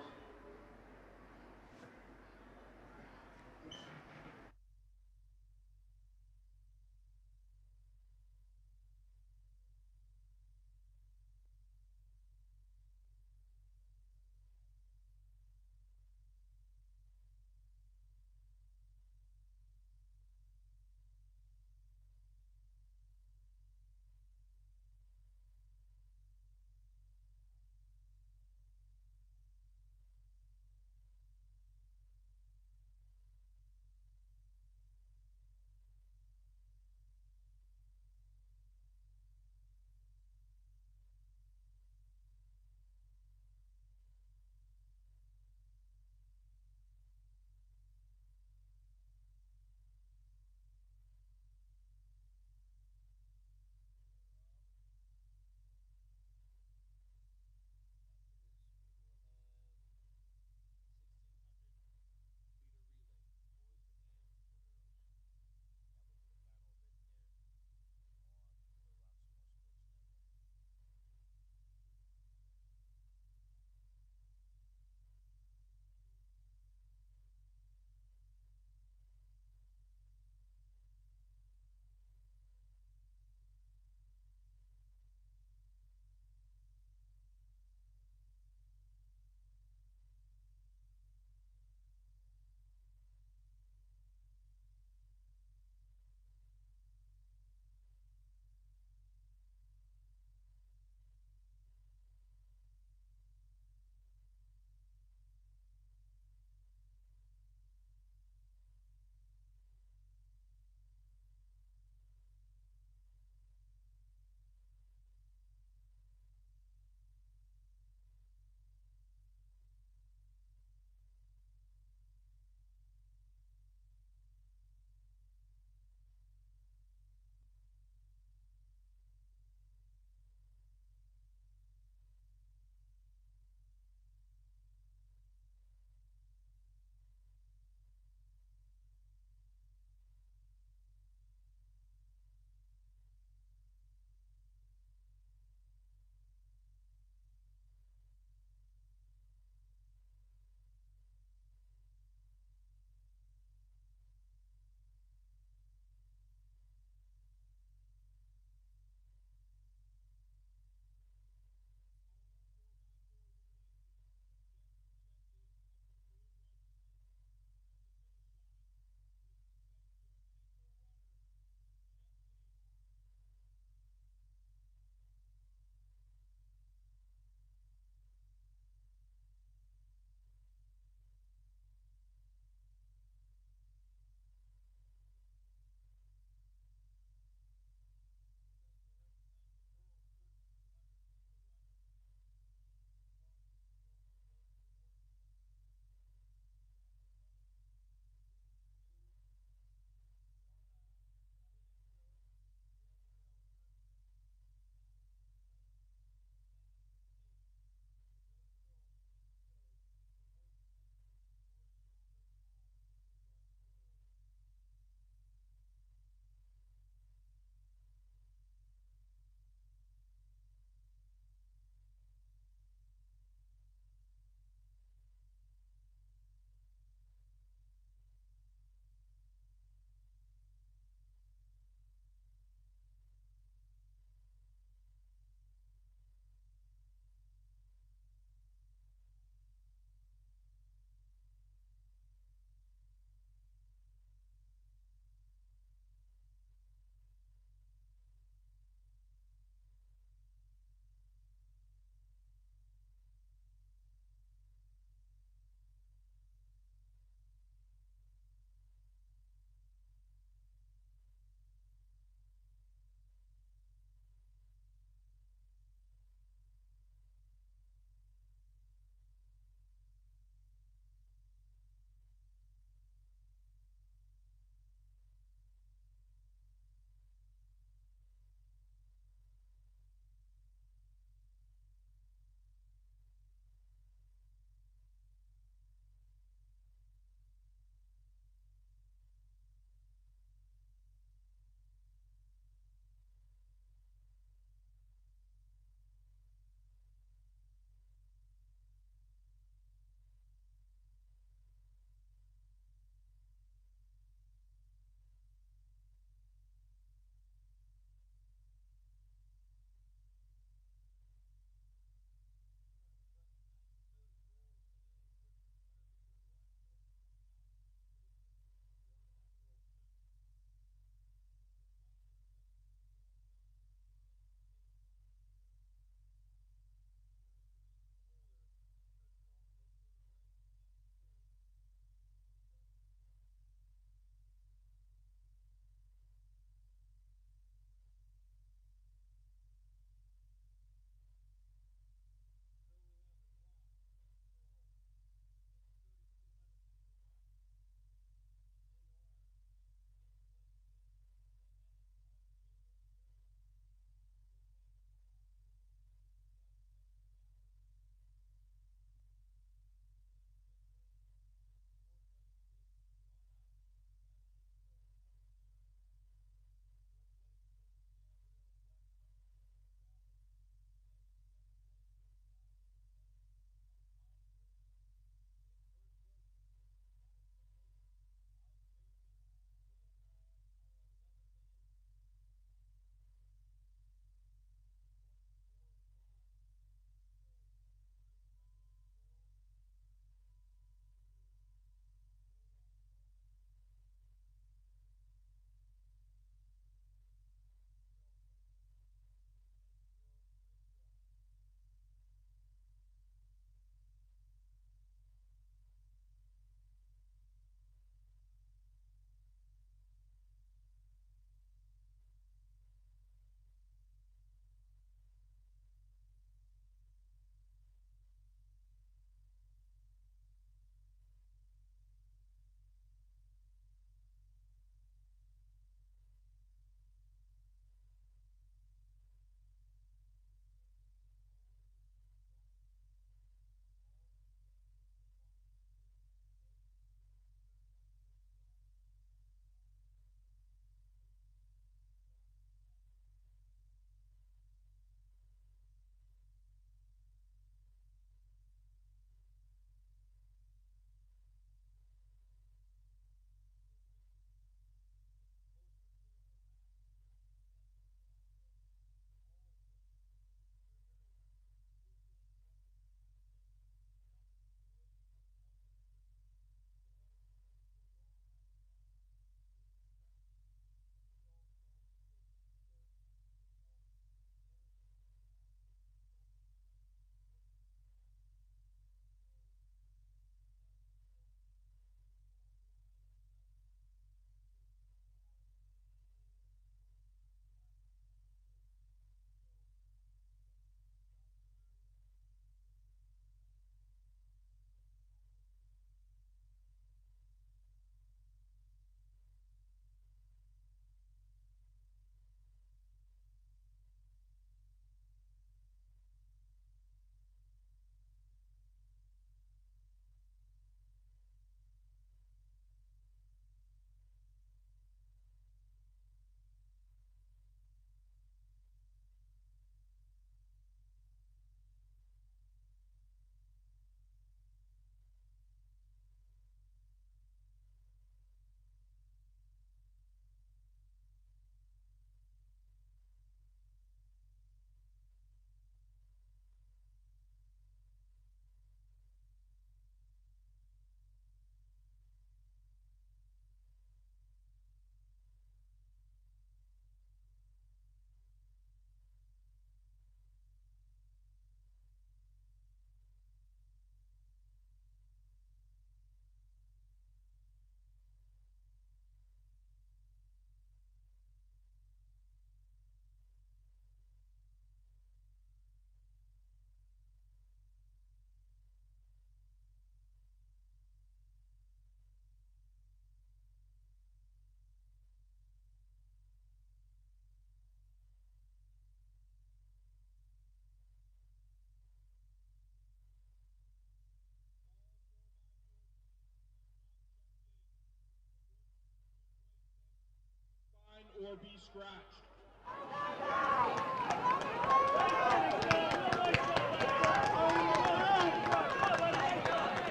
or be scratched.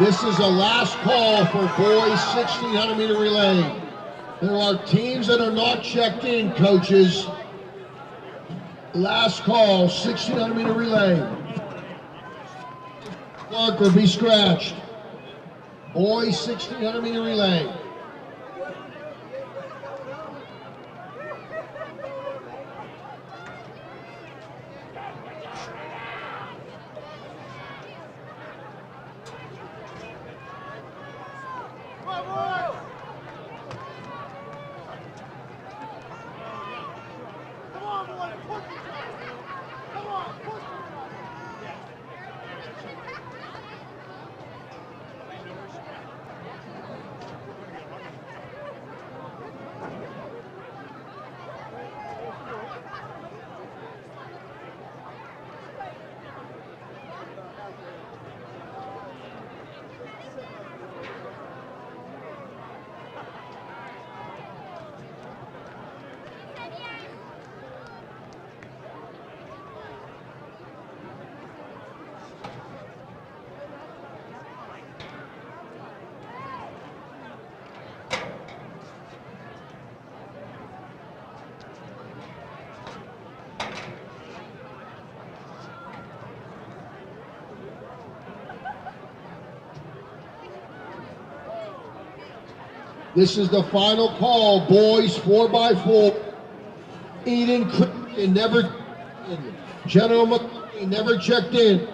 This is a last call for boys 1600 meter relay. There are teams that are not checked in, coaches. Last call, 1600 meter relay. Mark or be scratched. Boys 1600 meter relay. This is the final call, boys 4x4. Eden Christian never in. General McLean never checked in.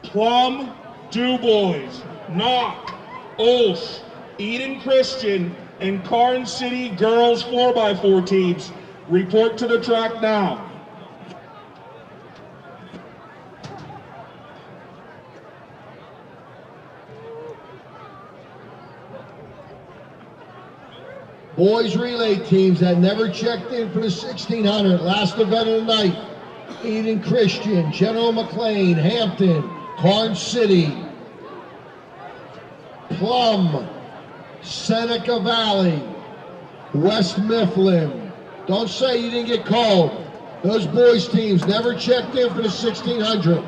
Plum, Dubois, Knock, Olsh, Eden Christian, and Karn City girls 4x4 teams report to the track now. Boys relay teams that never checked in for the 1600. Last event of the night. Eden Christian, General McLean, Hampton, Karn City, Plum, Seneca Valley, West Mifflin. Don't say you didn't get called. Those boys teams never checked in for the 1600.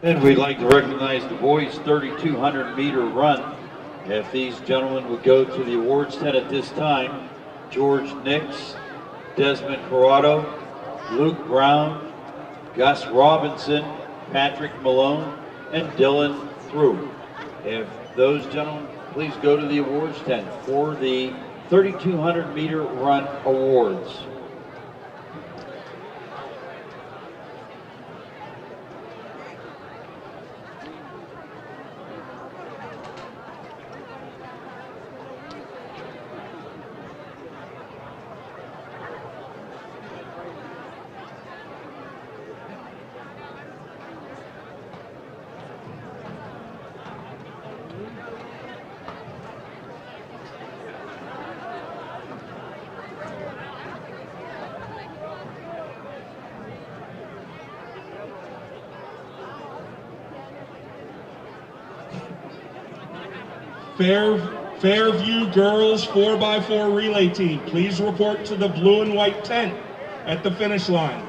And we'd like to recognize the boys' 3,200 meter run. If these gentlemen would go to the awards tent at this time, George Nix, Desmond Corrado, Luke Brown, Gus Robinson, Patrick Malone, and Dylan Through. If those gentlemen please go to the awards tent for the 3,200 meter run awards. Fairview Girls 4x4 Relay Team, please report to the blue and white tent at the finish line.